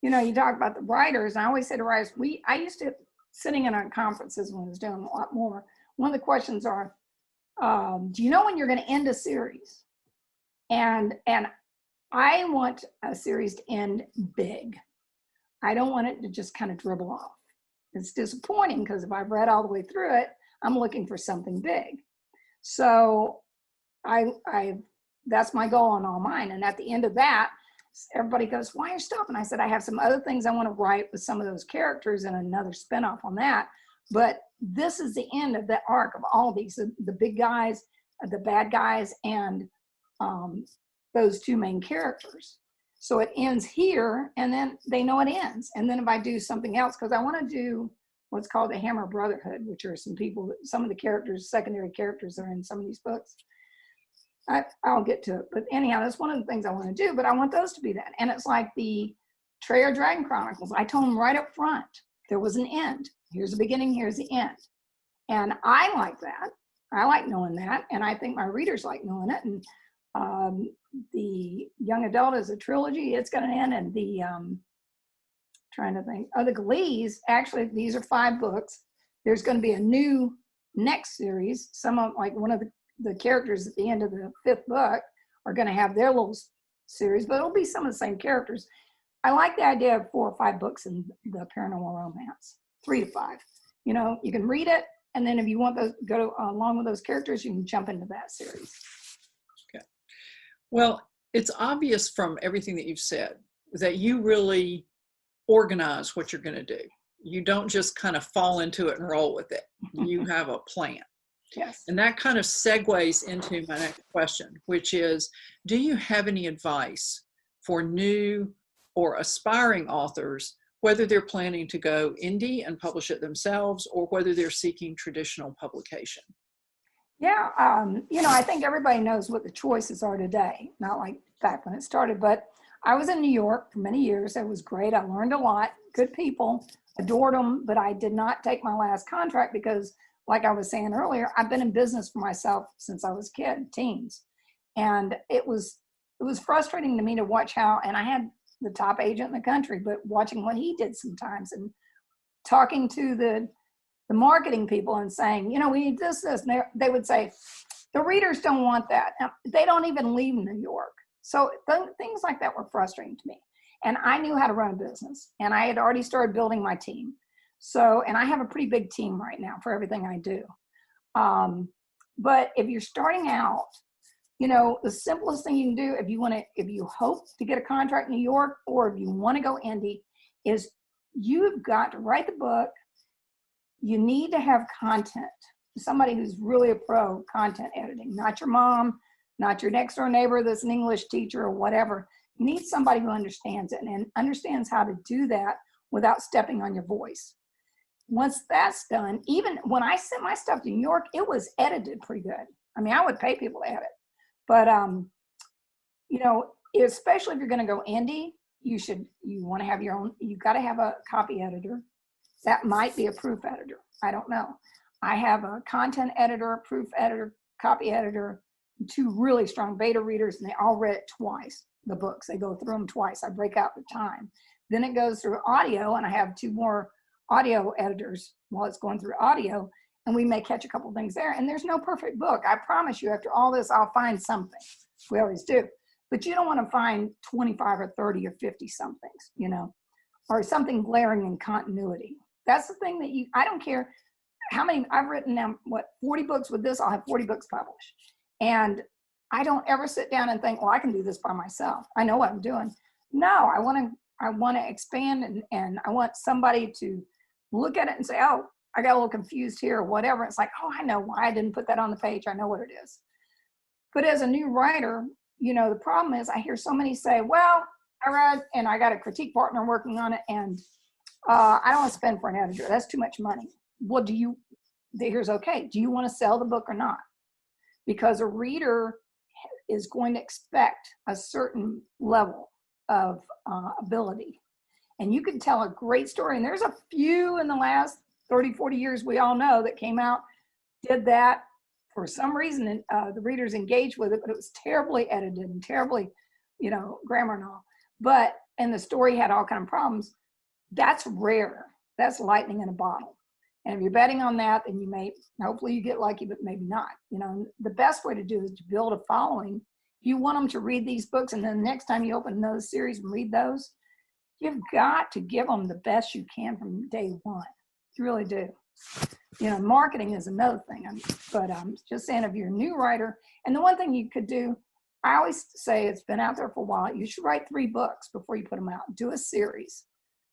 You talk about the writers, and I always say to writers, I used to, sitting in on conferences when I was doing a lot more, one of the questions are, do you know when you're going to end a series? And I want a series to end big. I don't want it to just kind of dribble off. It's disappointing because if I've read all the way through it, I'm looking for something big. So that's my goal on all mine. And at the end of that, everybody goes, why are you stopping? I said, I have some other things I want to write with some of those characters and another spinoff on that. But this is the end of the arc of all these, the big guys, the bad guys, and those two main characters. So it ends here, and then they know it ends. And then if I do something else, because I want to do what's called the Hammer Brotherhood, which are some of the characters, secondary characters are in some of these books. I'll get to it. But anyhow, that's one of the things I want to do, but I want those to be that. And it's like the Trayer Dragon Chronicles. I told them right up front, there was an end. Here's the beginning, here's the end. And I like that. I like knowing that. And I think my readers like knowing it. And the young adult is a trilogy. It's going to end. And the, trying to think, the Glees, actually, these are 5 books. There's going to be a new next series. Some of, like one of the characters at the end of the 5th book are going to have their little series, but it'll be some of the same characters. I like the idea of 4 or 5 books in the paranormal romance, 3 to 5. You can read it, and then if you want to go along with those characters, you can jump into that series. Okay. Well, it's obvious from everything that you've said that you really organize what you're going to do. You don't just kind of fall into it and roll with it. You have a plan. Yes. And that kind of segues into my next question, which is, do you have any advice for new or aspiring authors, whether they're planning to go indie and publish it themselves or whether they're seeking traditional publication? Yeah, I think everybody knows what the choices are today, not like back when it started, but I was in New York for many years. It was great. I learned a lot, good people, adored them, but I did not take my last contract because, like I was saying earlier, I've been in business for myself since I was a kid, teens. And it was frustrating to me to watch how, and I had the top agent in the country, but watching what he did sometimes and talking to the marketing people and saying, we need this. And they would say, the readers don't want that. Now, they don't even leave New York. So things like that were frustrating to me. And I knew how to run a business, and I had already started building my team. So, and I have a pretty big team right now for everything I do. But if you're starting out, the simplest thing you can do if you hope to get a contract in New York, or if you want to go indie, is you've got to write the book. You need to have content. Somebody who's really a pro content editing, not your mom, not your next door neighbor that's an English teacher or whatever. You need somebody who understands it and understands how to do that without stepping on your voice. Once that's done, even when I sent my stuff to New York, it was edited pretty good. I mean, I would pay people to edit, but especially if you're going to go indie, you want to have your own. You got to have a copy editor. That might be a proof editor. I don't know. I have a content editor, proof editor, copy editor, 2 really strong beta readers, and they all read it twice, the books. They go through them twice. I break out the time. Then it goes through audio, and I have 2 more audio editors while it's going through audio, and we may catch a couple things there. And there's no perfect book. I promise you, after all this, I'll find something. We always do. But you don't want to find 25 or 30 or 50 somethings, you know, or something glaring in continuity. That's the thing that I don't care how many, I've written now, 40 books with this, I'll have 40 books published. And I don't ever sit down and think, well, I can do this by myself. I know what I'm doing. No, I want to expand, and I want somebody to look at it and say, oh, I got a little confused here or whatever. It's like, oh, I know why I didn't put that on the page. I know what it is. But as a new writer, you know, the problem is I hear so many say, well, I read and I got a critique partner working on it, and I don't want to spend for an editor. That's too much money. Well, here's okay. Do you want to sell the book or not? Because a reader is going to expect a certain level of ability. And you can tell a great story. And there's a few in the last 30, 40 years we all know that came out, did that. For some reason, the readers engaged with it, but it was terribly edited and terribly, you know, grammar and all. And the story had all kind of problems. That's rare. That's lightning in a bottle. And if you're betting on that, then hopefully you get lucky, but maybe not. You know, the best way to do is to build a following. You want them to read these books, and then the next time you open another series and read those, you've got to give them the best you can from day one. You really do. You know, marketing is another thing. But I'm just saying, if you're a new writer, and the one thing you could do, I always say, it's been out there for a while, you should write 3 books before you put them out. Do a series.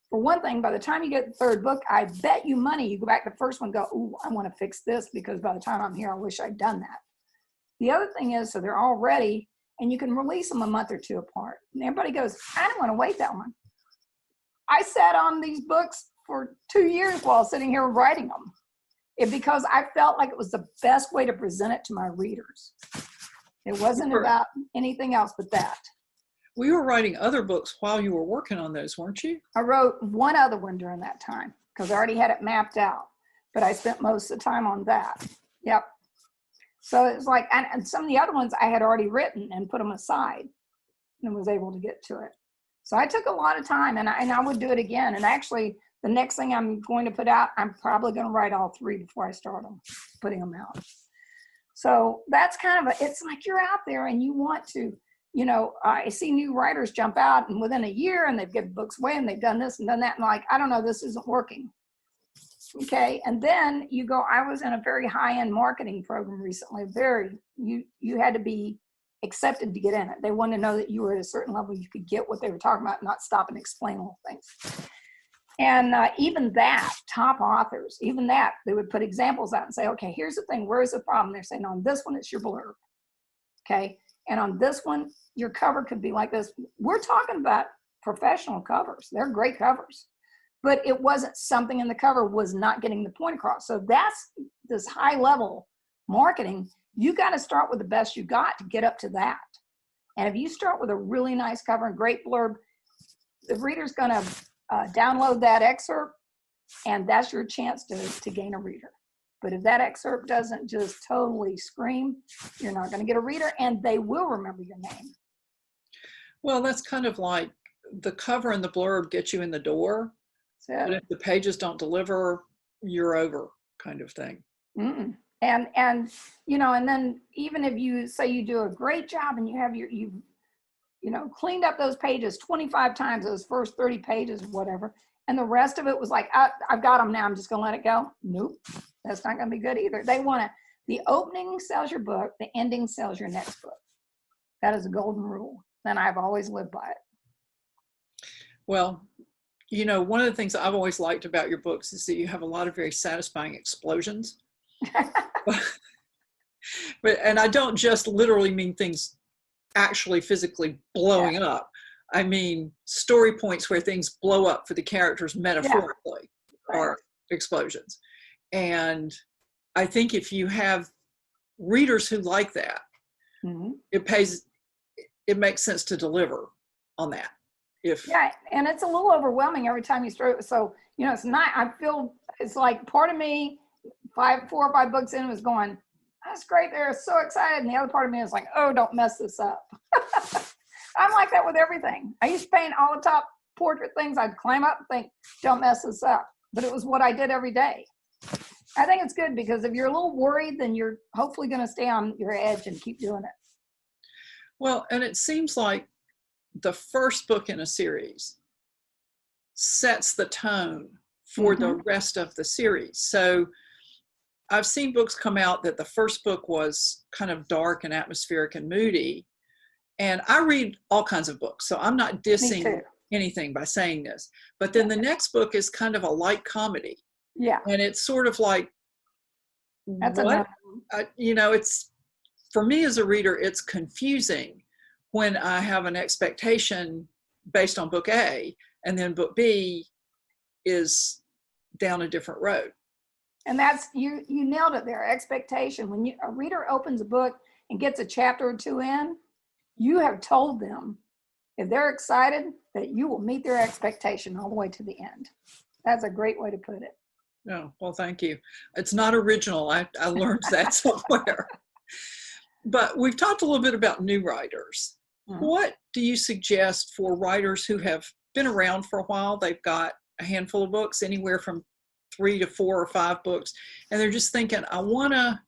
For one thing, by the time you get the 3rd book, I bet you money you go back to the first one and go, ooh, I want to fix this, because by the time I'm here, I wish I'd done that. The other thing is, so they're all ready, and you can release them a month or 2 apart. And everybody goes, I don't want to wait that long. I sat on these books for 2 years while sitting here writing them. Because I felt like it was the best way to present it to my readers. It wasn't about anything else but that. Well, you were writing other books while you were working on those, weren't you? I wrote one other one during that time because I already had it mapped out, but I spent most of the time on that. Yep. So it's like, and some of the other ones I had already written and put them aside and was able to get to it. So I took a lot of time, and I would do it again. And actually, the next thing I'm going to put out, I'm probably going to write all 3 before I start putting them out. So that's kind of it's like you're out there and you want to, you know, I see new writers jump out and within a year, and they've given books away and they've done this and done that. And like, I don't know, this isn't working. Okay. And then you go, I was in a very high-end marketing program recently, you had to be accepted to get in it. They wanted to know that you were at a certain level, you could get what they were talking about, not stop and explain all things. And even that, top authors, even that, they would put examples out and say, okay, here's the thing, where's the problem? They're saying on this one, it's your blurb. Okay. And on this one, your cover could be like this. We're talking about professional covers. They're great covers. But it wasn't something in the cover was not getting the point across. So that's this high level marketing. You got to start with the best you got to get up to that. And if you start with a really nice cover and great blurb, the reader's going to download that excerpt, and that's your chance to gain a reader. But if that excerpt doesn't just totally scream, you're not going to get a reader, and they will remember your name. Well, that's kind of like the cover and the blurb get you in the door. But if the pages don't deliver, you're over, kind of thing. Mm-mm. And you know, and then even if you say you do a great job and you have you know, cleaned up those pages 25 times, those first 30 pages, whatever, and the rest of it was like, I've got them now, I'm just gonna let it go. Nope, that's not gonna be good either. They want the opening sells your book, the ending sells your next book. That is a golden rule, and I've always lived by it. Well, you know, one of the things I've always liked about your books is that you have a lot of very satisfying explosions. And I don't just literally mean things actually physically blowing up. I mean story points where things blow up for the characters metaphorically are explosions. And I think if you have readers who like that, it makes sense to deliver on that. And it's a little overwhelming every time you start. So, you know, it's not, I feel it's like part of me 4 or 5 books in was going, that's great. They're so excited. And the other part of me is like, oh, don't mess this up. I'm like that with everything. I used to paint all the top portrait things. I'd climb up and think, don't mess this up. But it was what I did every day. I think it's good because if you're a little worried, then you're hopefully going to stay on your edge and keep doing it. Well, and it seems like the first book in a series sets the tone for the rest of the series. So I've seen books come out that the first book was kind of dark and atmospheric and moody. And I read all kinds of books, so I'm not dissing anything by saying this. But then the next book is kind of a light comedy. Yeah. And it's sort of like, that's what? You know, it's, for me as a reader, it's confusing when I have an expectation based on book A, and then book B is down a different road. And that's, you nailed it there, expectation. When a reader opens a book and gets a chapter or 2 in, you have told them, if they're excited, that you will meet their expectation all the way to the end. That's a great way to put it. Oh, well, thank you. It's not original. I learned that somewhere. But we've talked a little bit about new writers. What do you suggest for writers who have been around for a while? They've got a handful of books, anywhere from 3 to 4 or 5 books, and they're just thinking, I want to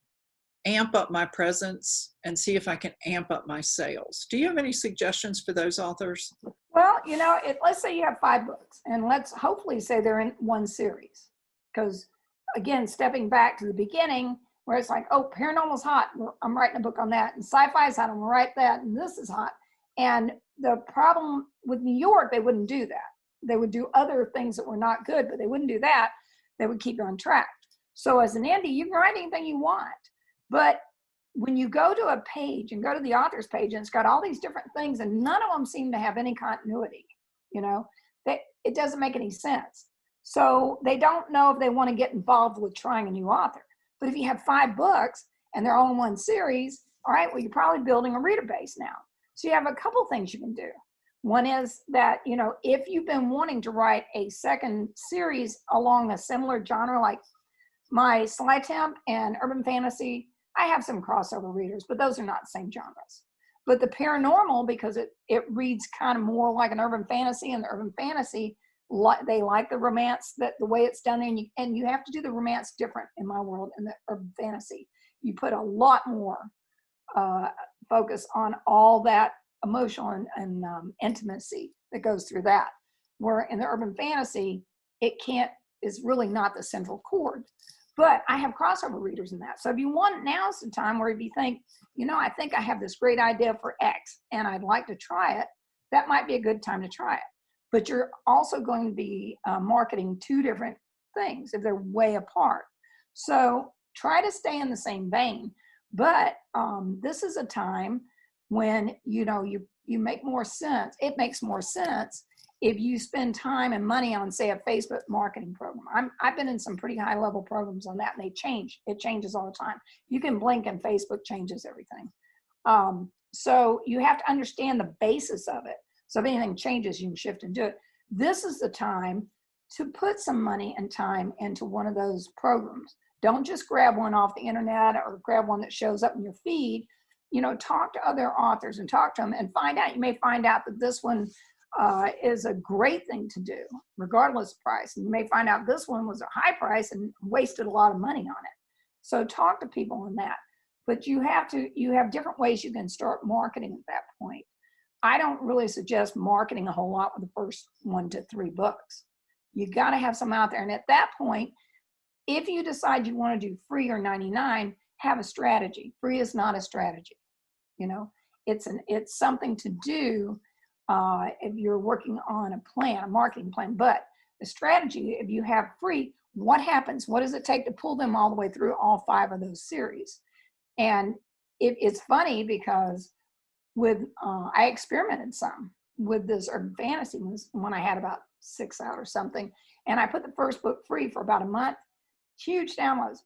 amp up my presence and see if I can amp up my sales. Do you have any suggestions for those authors? Well, you know, let's say you have 5 books, and let's hopefully say they're in one series. Because again, stepping back to the beginning, where it's like, oh, paranormal's hot, I'm writing a book on that, and sci-fi is hot, I'm gonna write that, and this is hot. And the problem with New York, they wouldn't do that. They would do other things that were not good, but they wouldn't do that. They would keep you on track. So as an indie, you can write anything you want. But when you go to a page and go to the author's page, and it's got all these different things, and none of them seem to have any continuity, you know, it doesn't make any sense. So they don't know if they want to get involved with trying a new author. But if you have 5 books and they're all in one series, all right, well, you're probably building a reader base now. So you have a couple things you can do. One is that, you know, if you've been wanting to write a second series along a similar genre, like my Sly Temp and urban fantasy, I have some crossover readers, but those are not the same genres. But the paranormal, because it reads kind of more like an urban fantasy, and the urban fantasy, they like the romance, that the way it's done, and you have to do the romance different in my world. In the urban fantasy, you put a lot more focus on all that emotional and intimacy that goes through that. Where in the urban fantasy, is really not the central chord. But I have crossover readers in that. So if you want, now's the time where if you think, you know, I think I have this great idea for X and I'd like to try it, that might be a good time to try it. But you're also going to be marketing 2 different things if they're way apart. So try to stay in the same vein. But this is a time when, you know, you make more sense. It makes more sense if you spend time and money on, say, a Facebook marketing program. I've been in some pretty high level programs on that, and they change. It changes all the time. You can blink and Facebook changes everything. So you have to understand the basis of it. So if anything changes, you can shift and do it. This is the time to put some money and time into one of those programs. Don't just grab one off the internet or grab one that shows up in your feed. You know, talk to other authors and talk to them and find out. You may find out that this one is a great thing to do, regardless of price. And you may find out this one was a high price and wasted a lot of money on it. So talk to people on that. But you have different ways you can start marketing at that point. I don't really suggest marketing a whole lot with the first 1 to 3 books. You got to have some out there. And at that point, if you decide you want to do free or 99, have a strategy. Free is not a strategy. You know, it's something to do if you're working on a plan, a marketing plan. But the strategy, if you have free, what happens? What does it take to pull them all the way through all 5 of those series? And it's funny because I experimented some with this urban fantasy when I had about 6 out or something. And I put the first book free for about a month. Huge downloads.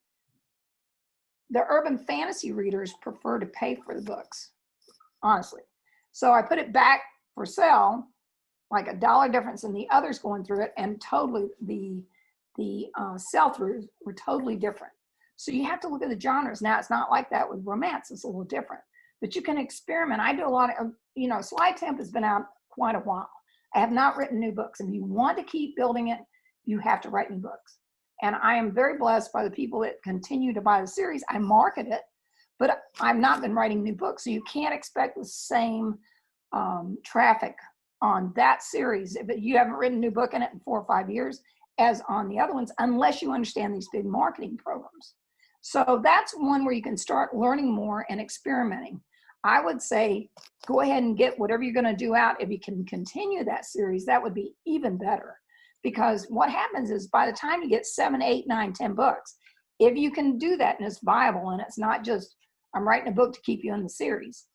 The urban fantasy readers prefer to pay for the books, honestly. So I put it back for sale, like $1 difference in the others going through it, and totally the sell-throughs were totally different. So you have to look at the genres. Now, it's not like that with romance. It's a little different. But you can experiment. I do a lot of, Sly Temp has been out quite a while. I have not written new books. If you want to keep building it, you have to write new books. And I am very blessed by the people that continue to buy the series. I market it, but I've not been writing new books. So you can't expect the same traffic on that series if you haven't written a new book in it in 4 or 5 years as on the other ones, unless you understand these big marketing programs. So that's one where you can start learning more and experimenting. I would say go ahead and get whatever you're going to do out. If you can continue that series, that would be even better. Because what happens is by the time you get 7, 8, 9, 10 books, if you can do that and it's viable and it's not just, I'm writing a book to keep you in the series.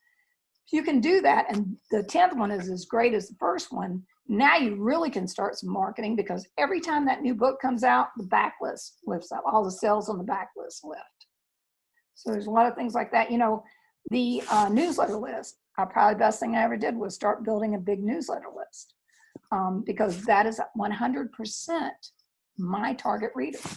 If you can do that, and the 10th one is as great as the first one, now you really can start some marketing, because every time that new book comes out, the backlist lifts up. All the sales on the backlist lift. So there's a lot of things like that. The newsletter list, probably the best thing I ever did was start building a big newsletter list, because that is 100% my target readers,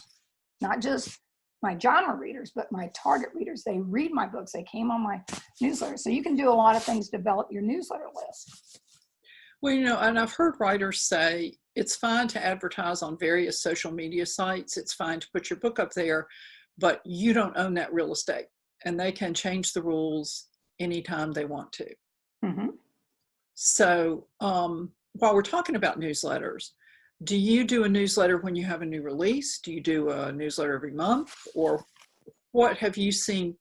not just my genre readers, but my target readers. They read my books. They came on my newsletter. So you can do a lot of things to develop your newsletter list. Well, and I've heard writers say it's fine to advertise on various social media sites. It's fine to put your book up there, but you don't own that real estate, and they can change the rules anytime they want to. Mm-hmm. So while we're talking about newsletters, do you do a newsletter when you have a new release? Do you do a newsletter every month? Or what have you seen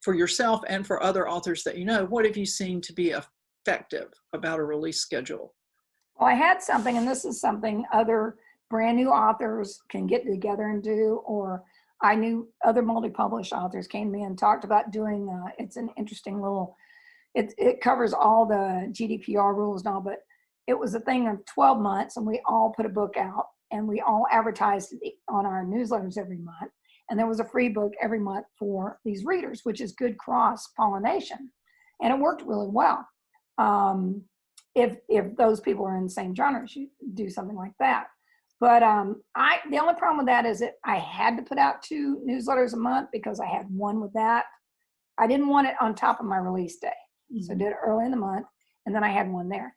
for yourself and for other authors that what have you seen to be effective about a release schedule? Well, I had something, and this is something other brand new authors can get together and do, or I knew other multi-published authors came to me and talked about doing, it's an interesting little, it covers all the GDPR rules and all, but it was a thing of 12 months, and we all put a book out, and we all advertised it on our newsletters every month. And there was a free book every month for these readers, which is good cross-pollination. And it worked really well. If those people are in the same genres, you do something like that. But the only problem with that is that I had to put out 2 newsletters a month, because I had one with that. I didn't want it on top of my release day. Mm-hmm. So I did it early in the month, and then I had one there.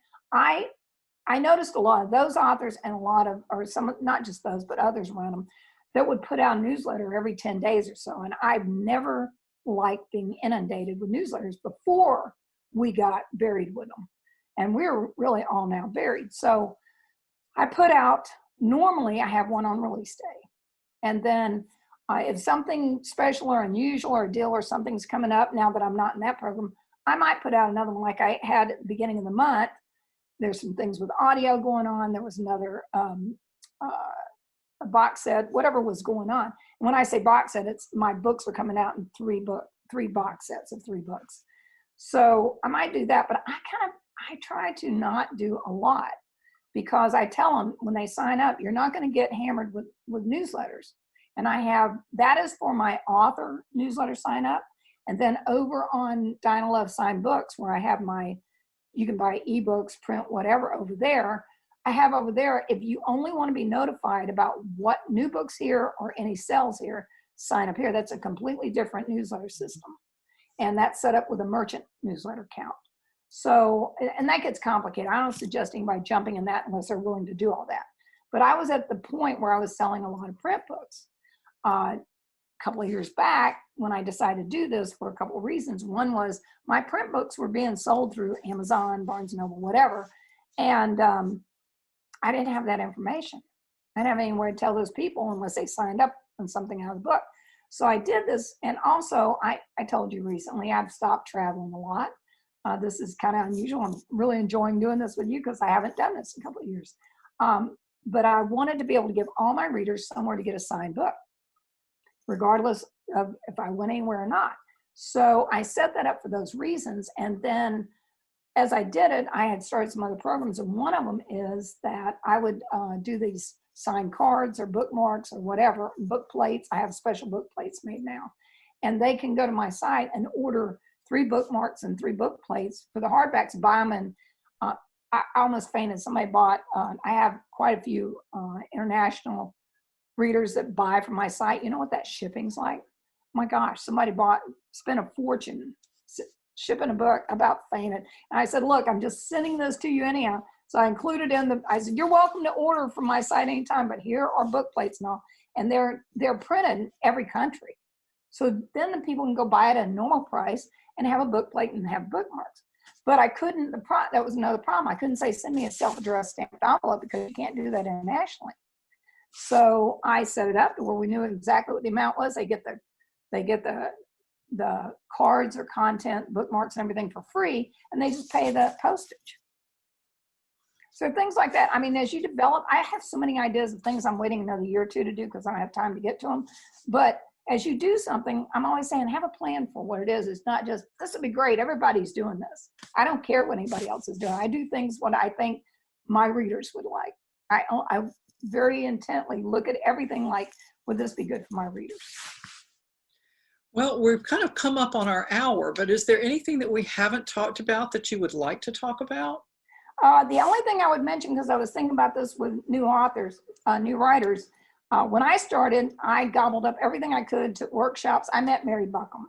I noticed a lot of those authors, and a lot of, or some, not just those, but others around them, that would put out a newsletter every 10 days or so. And I've never liked being inundated with newsletters before we got buried with them. And we're really all now buried. So I put out, normally I have one on release day. And then if something special or unusual or a deal or something's coming up, now that I'm not in that program, I might put out another one like I had at the beginning of the month. There's some things with audio going on. There was another a box set, whatever was going on. And when I say box set, it's my books are coming out in 3 box sets of 3 books. So I might do that, but I try to not do a lot, because I tell them when they sign up, you're not going to get hammered with newsletters. And that is for my author newsletter sign up. And then over on Dianna Love Signed Books, where I have you can buy ebooks, print, whatever over there. I have over there, if you only want to be notified about what new books here or any sales here, sign up here. That's a completely different newsletter system. And that's set up with a merchant newsletter account. So, and that gets complicated. I don't suggest anybody jumping in that unless they're willing to do all that. But I was at the point where I was selling a lot of print books. A couple of years back, when I decided to do this for a couple of reasons. One was my print books were being sold through Amazon, Barnes & Noble, whatever. And I didn't have that information. I didn't have anywhere to tell those people unless they signed up on something out of the book. So I did this. And also, I told you recently, I've stopped traveling a lot. This is kind of unusual. I'm really enjoying doing this with you, because I haven't done this in a couple of years. But I wanted to be able to give all my readers somewhere to get a signed book, regardless of if I went anywhere or not. So I set that up for those reasons. And then as I did it, I had started some other programs. And one of them is that I would do these signed cards or bookmarks or whatever, book plates. I have special book plates made now. And they can go to my site and order 3 bookmarks and 3 book plates for the hardbacks, buy them. And I almost fainted. Somebody bought, I have quite a few international readers that buy from my site. You know what that shipping's like? my gosh, somebody spent a fortune shipping a book about fainted. And I said, look, I'm just sending this to you anyhow. So I included I said, you're welcome to order from my site anytime, but here are book plates and all. And they're printed in every country. So then the people can go buy it at a normal price and have a book plate and have bookmarks. But I couldn't, that was another problem. I couldn't say, send me a self-addressed stamped envelope because you can't do that internationally. So I set it up to where we knew exactly what the amount was. They get the cards or content, bookmarks and everything for free, and they just pay the postage. So things like that. I mean, as you develop, I have so many ideas of things I'm waiting another year or two to do because I don't have time to get to them. But as you do something, I'm always saying, have a plan for what it is. It's not just, this would be great. Everybody's doing this. I don't care what anybody else is doing. I do things what I think my readers would like. I very intently look at everything like, would this be good for my readers? Well, we've kind of come up on our hour, but is there anything that we haven't talked about that you would like to talk about? The only thing I would mention, because I was thinking about this with new authors, new writers, when I started, I gobbled up everything I could to workshops. I met Mary Buckham,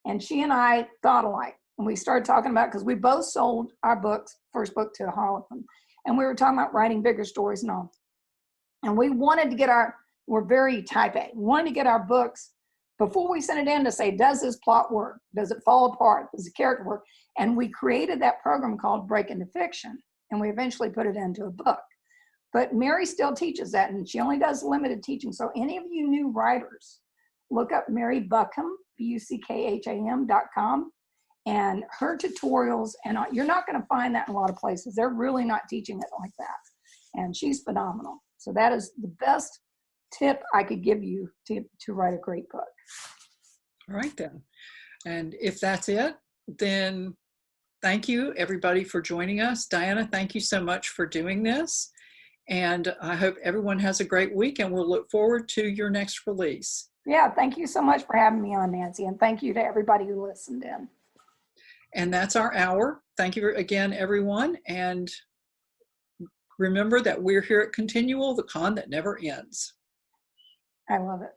and she and I thought alike. And we started talking about, because we both sold our books, first book to Harlequin, and we were talking about writing bigger stories and all. And we wanted to get we're very type A. We wanted to get our books before we sent it in to say, does this plot work? Does it fall apart? Does the character work? And we created that program called Break Into Fiction, and we eventually put it into a book. But Mary still teaches that, and she only does limited teaching. So any of you new writers, look up Mary Buckham, BUCKHAM.com, and her tutorials, and you're not going to find that in a lot of places. They're really not teaching it like that. And she's phenomenal. So that is the best tip I could give you to write a great book. All right then. And if that's it, then thank you everybody for joining us. Dianna, thank you so much for doing this. And I hope everyone has a great week, and we'll look forward to your next release. Yeah, thank you so much for having me on, Nancy. And thank you to everybody who listened in. And that's our hour. Thank you again, everyone. And remember that we're here at ConTinual, the con that never ends. I love it.